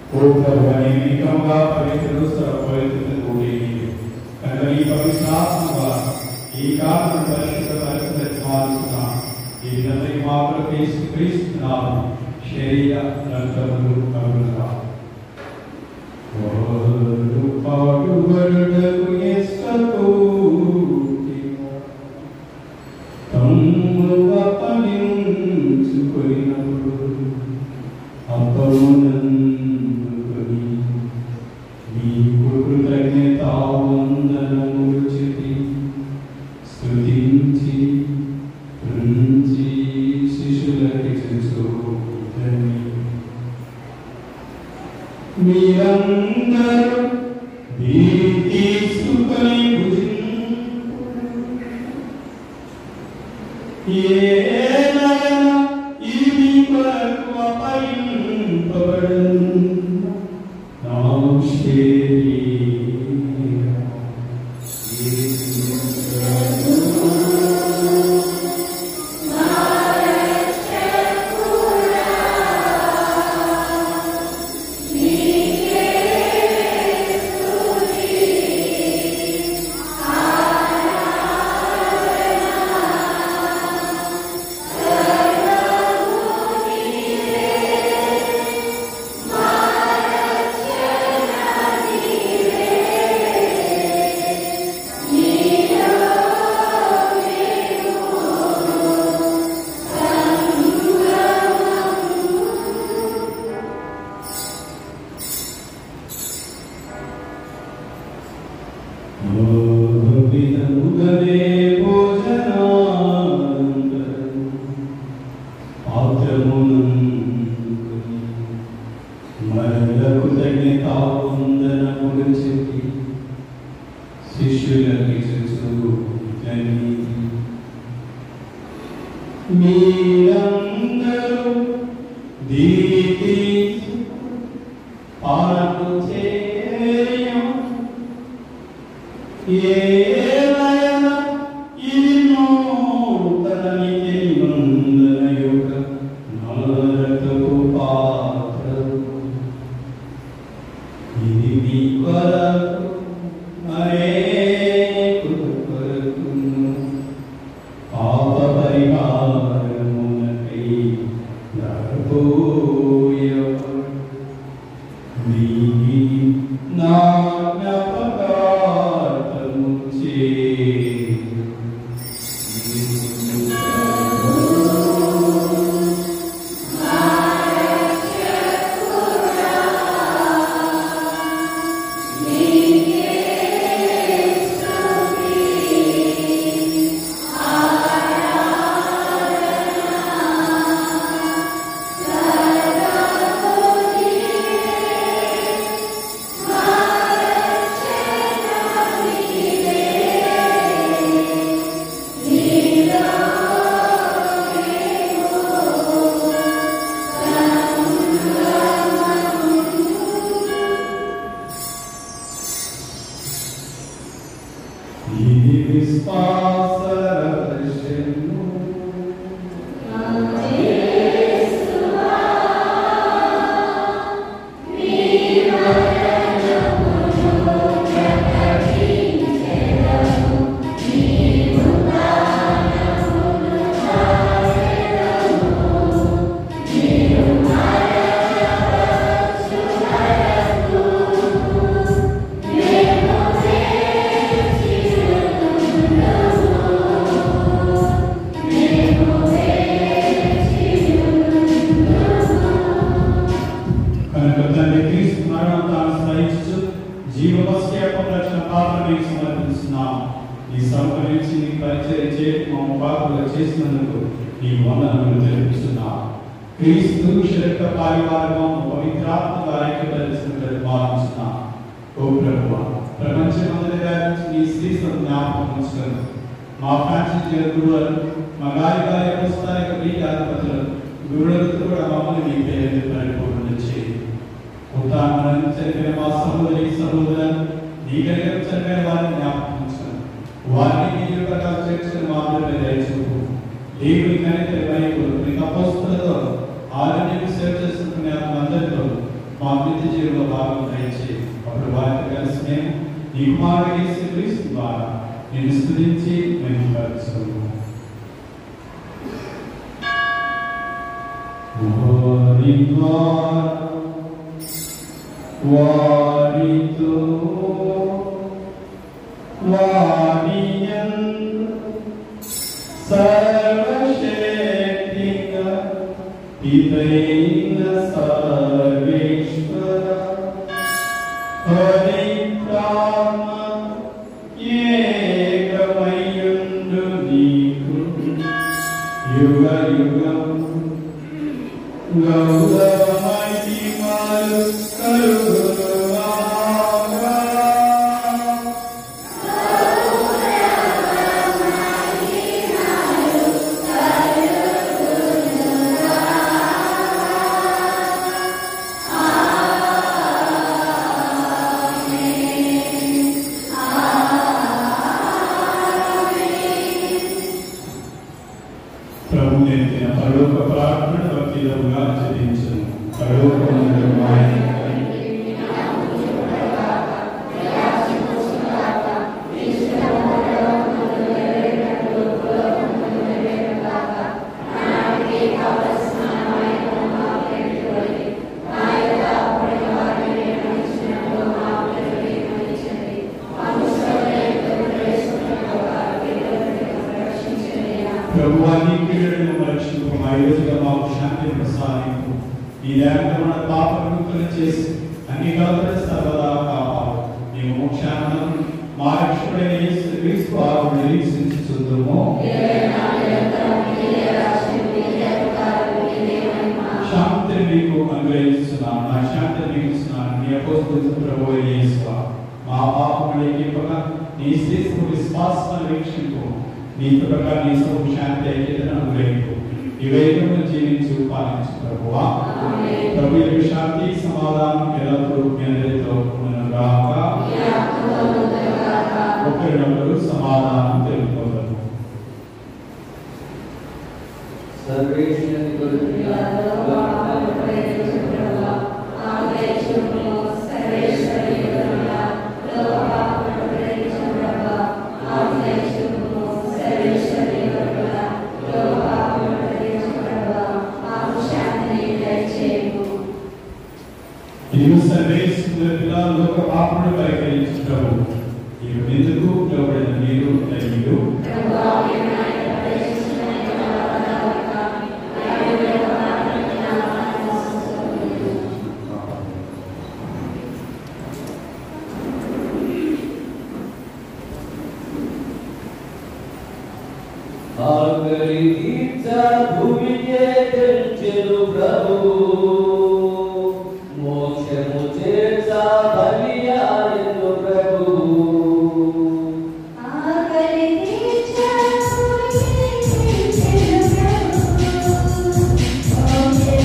ఓ ప్రభువా, నియమితంగా పవిత్రులు సర్వపవిత్రులు కూడి కనుక ఈ పవిత్రాత్మ వలన ఈ కారణం పరిశుద్ధ పరిస్థితి మారుస్తున్నా ఈ విధంగా ఈ మాటలు క్రీస్తున్నాము శరీర రక్తములు కలుగుతా పాటుబడుటకు ఎస్తకు తమ్ముడు అప్పగించుకొనినప్పుడు అప్పమునందుకొని నీకు కృతజ్ఞతావందనములు చెప్పి స్తుతించి శిష్యులకి చూచుకొని మీరందరూ దీన్ని తీసుకొని ఏలయన ఇది కొరకు అప్పగింపబడును నా శరీరం. మీరందరూ దీనికి పాలకు చేయం ఏలయన ఇది నూతన నిబంధన యొక్క నా రక్తపు పాత్రము. ఇది మీ కొరకు అనేకుల కొరకును పాప పరిహారమునకై నరపోయబడి నా జ్ఞాపకార్థము చేయుము. ఇది విశ్వాస రహస్యము. క్రీస్తు శరీర పరివారం పవిత్రాత్మ ఐక్యతను భావించిన ఓ ప్రభువా, ప్రపంచమంతటా నీ శ్రీస్తం జ్ఞాపకం ఉంచుకొని మా ఫ్రాన్సిస్ గురువులు మా గారి పుస్తక పీఠాధిపతులు గురువులతో కూడా మమ్మల్ని మీ పేరు పరిపూర్ణ చేయి. ఉత్తానం చదివిన మా సహోదరులను నీ కలిగిన చదివిన వారిని జ్ఞాపకం ఉంచుకొని వారిని నీ ప్రకాశం చేర్చుకుని మాత్రమే దయచూపు. దేవుని కనిత వైపులు మీ అపోస్తలతో ఆరోగ్యం సేవ చేస్తున్న అందరితో మా నిత్య జీవితంలో భాగం దయచేయి. అప్పుడు వారితో కలిసి మేము నీ కుమారుడు యేసు క్రీస్తు ద్వారా నిన్ను స్తుతించి మేము కలుసుకున్నాము. వారితో సర్వశక్తిగా పితైన సర్వేశ్వర హరిత్రాత్మ ఏకమయ్యుండు నీకు యుగ యుగం గౌరవ మహిమలు కలుగునుగాక. ప్రభు నేర్పిన పరలోక ప్రార్థన భక్తిగా ఆచరించను. పరలోకమందు మా ప్రభువాన్ని కీడును మరచుకు మైలుగా మాకు శాంతి ప్రసాదింపు. ఈ లేఖన పాపములను చేసి అన్ని కాలం సర్వదా కాపాడు. మేము మోక్షాన్ని మా రక్షకుడైన యేసు క్రీస్తు ద్వారా నిరీక్షించుచున్నాము. శాంతిని మీకు అనుగ్రహిస్తున్నాను, నా శాంతిని మీకు ఇస్తున్నాను. నీ అపోస్తలుడు ప్రభువైన యేసువా, మా పాపములను ఎక్కింపగా నీ శ్రేష్ఠ విశ్వాసాన్ని వీక్షింపు. నీ ప్రకారం నీ సౌ శాంతి ఐక్యతను అనుగ్రహింపు. ఈ వేగంలో జీవించి పాలించు ప్రభువా. ప్రభు యొక్క శాంతి సమాధానం ఎల్లప్పుడూ మీ అందరితో ఉండునుగాక. ఒకరినొకరు సమాధానం తెలుపుకోగలరు. లోక పాపములను పరిహరించు ప్రభు. నీవు నిందుకు లోబడిన మీరు ధన్యులు. భూమికే తెచ్చెను ప్రభు, మోక్షము చేర్చ బలియాయెను ప్రభు. ప్రభు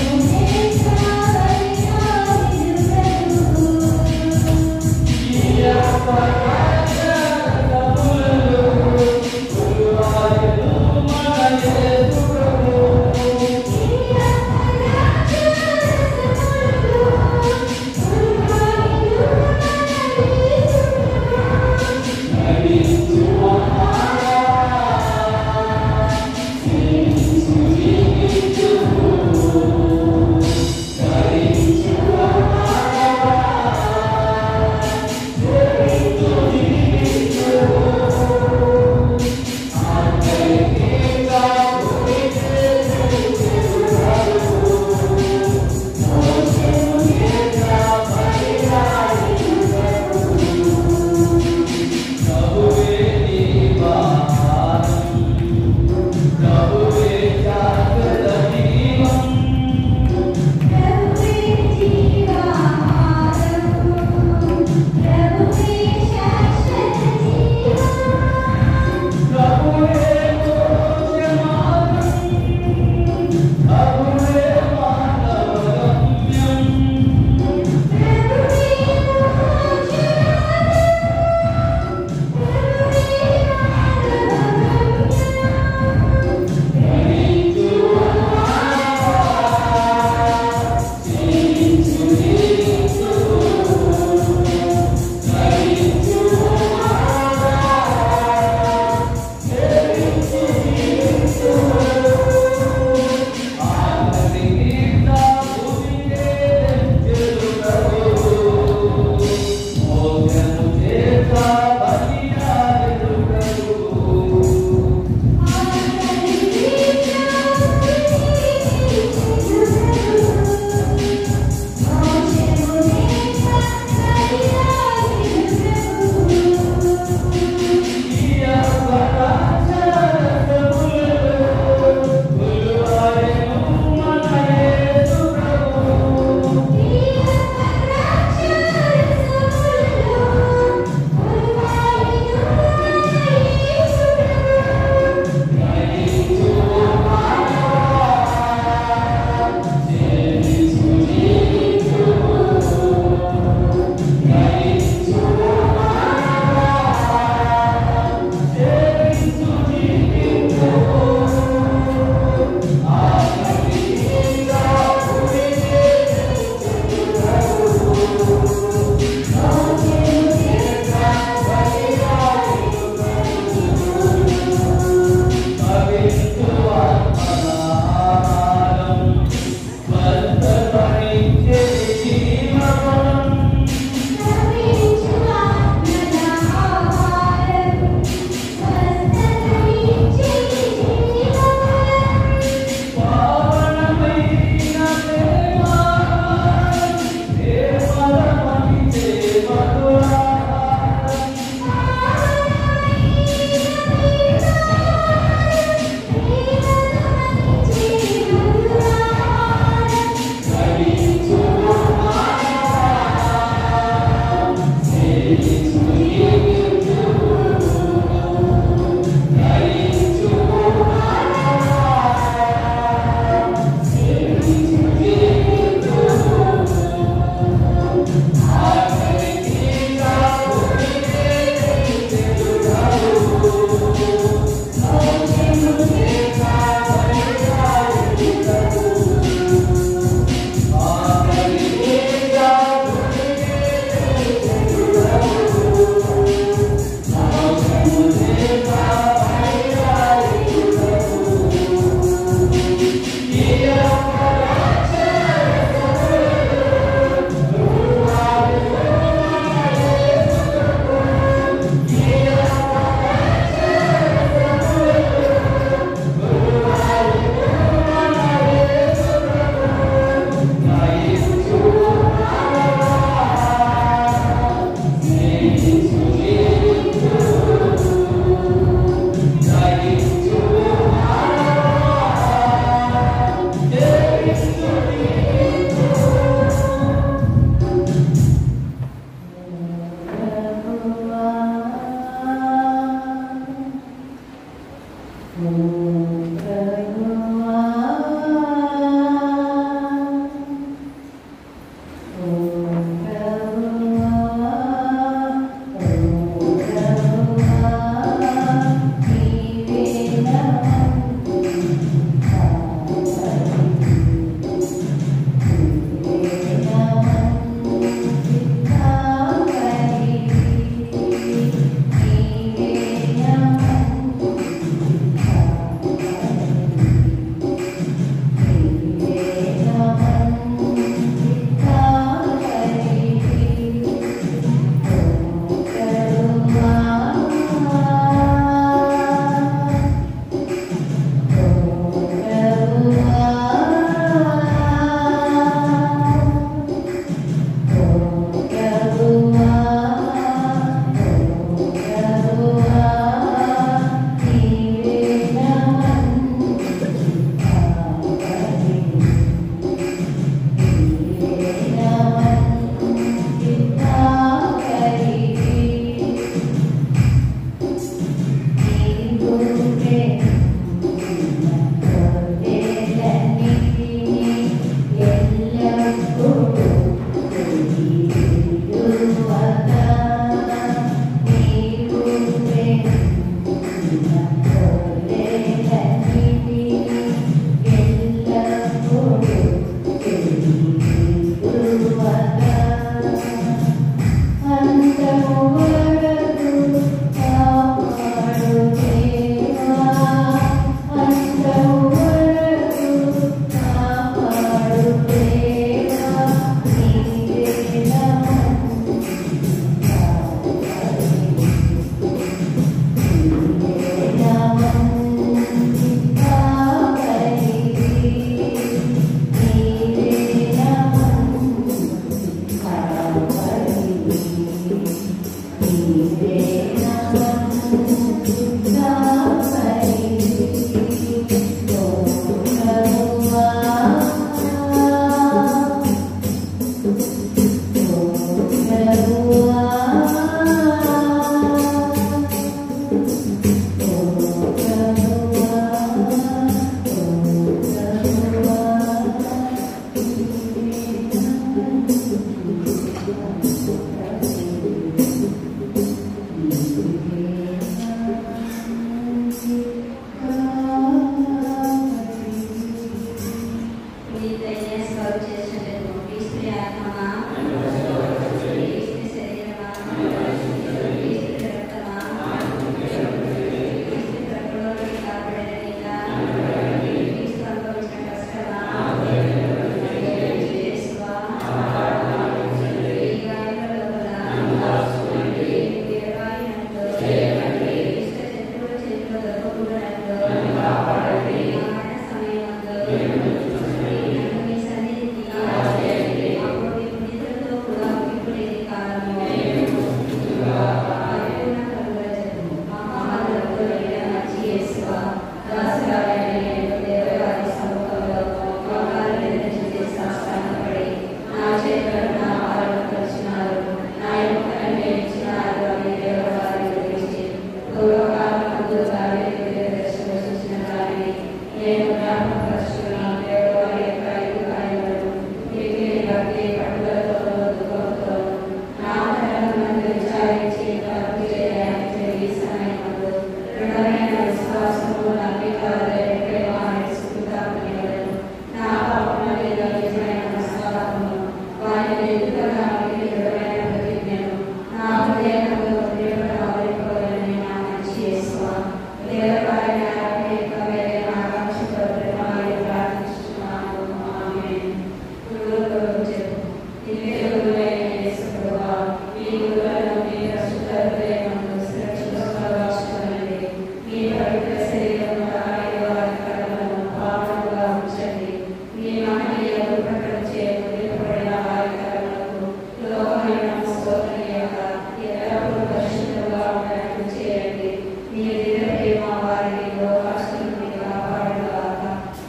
నీ దివ్య ప్రేమ వారిని లోకాస్తుల నుండి కాపాడుగాక.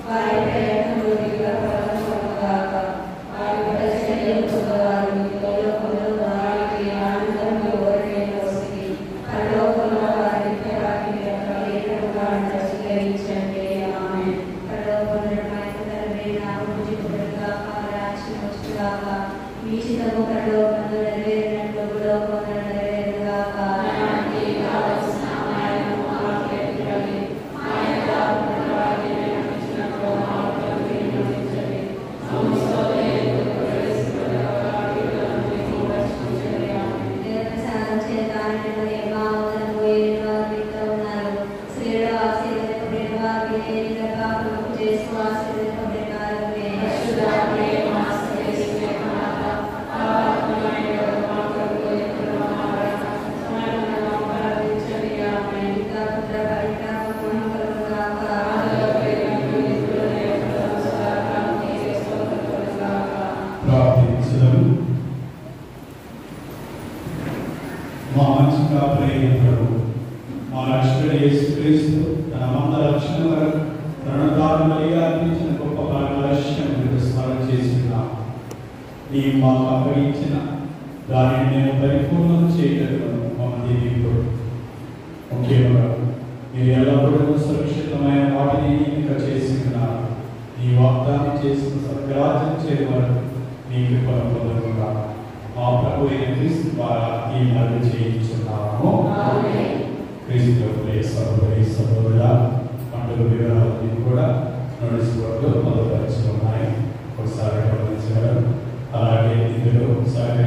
వారి ప్రయత్నంలో నిలబడగాక. వారి పరిచర్యలు పొందవారు లోకంలో వారికి ఆనందంలో ఓరలేని వస్తుంది. పరలోకంలో వారి నిత్యరాజ్యంగా స్వీకరించండి. ఆమేన్. పరలోకంలో మా యొక్క తండ్రి, నామము పూజింపబడుగాక, రాజ్యం వచ్చుగాక. మీ చిత్తము పరలోకంలో నెరవేరినట్లు భూలోకంలో నెరవేరుగాక. నానాటికి కావలసిన ఆహారము మాకు ఇవ్వండి. మా యొక్క అపరాధములను క్షమించినట్లు మాకు క్షమించండి. మమ్ము శోధనలో ప్రవేశపెట్టక కీడులను రక్షించండి. ఆమేన్. దేవప్రసాదం చేత ఆనందమయ మావదనము ఏలిన వారు మీతో ఉన్నారు. స్త్రీలు ఆశీర్వదింపబడిన వారు మీరే. పాపములకు చేస్తూ ఆశీర్వదింపబడిన వారు మీరే. పరిశుద్ధాత్మయే మా శ్రేష్ఠ మాత, పాపాత్మయే మా కొరకు ఎప్పుడు మా సమయంలో ప్రార్థించండి. ఆమేన్. పితా పుత్ర పవిత్రాత్మ కలుగుగాక. ప్రార్థించడం. మా మంచి కాపురైన ప్రభు, మా రక్షకుడు యేసుక్రీస్తు తన మంద రక్షణ వరకు ప్రణతాత్మగా అర్పించిన గొప్ప భాగ్యలక్ష్యం స్మరణ చేస్తున్నాం. నీవు మాకు అప్పగించిన దానిని మేము పరిపూర్ణం చేయటం మమ్మల్ని దీవించు. ముఖ్యంగా మీరు ఎల్లప్పుడూ సురక్షితమైన వాటిని ఇంకా చేస్తున్నారు. నీ వాగ్దానం చేసిన సత్యరాజ్యం చేయవారు మీ కృపను పొందుకున్నా. మా ప్రభు అయిన క్రీస్తు ద్వారా ఈ మనవి చేయించున్నాము. క్రీస్తు సహోదరి సహోదరుల పండుగ వివరాలన్నీ కూడా నోటీస్ బోర్డులో పొందుపరిచి ఉన్నాయి. ఒకసారి గమనించగలరు. అలాగే ఇందులో ఒకసారి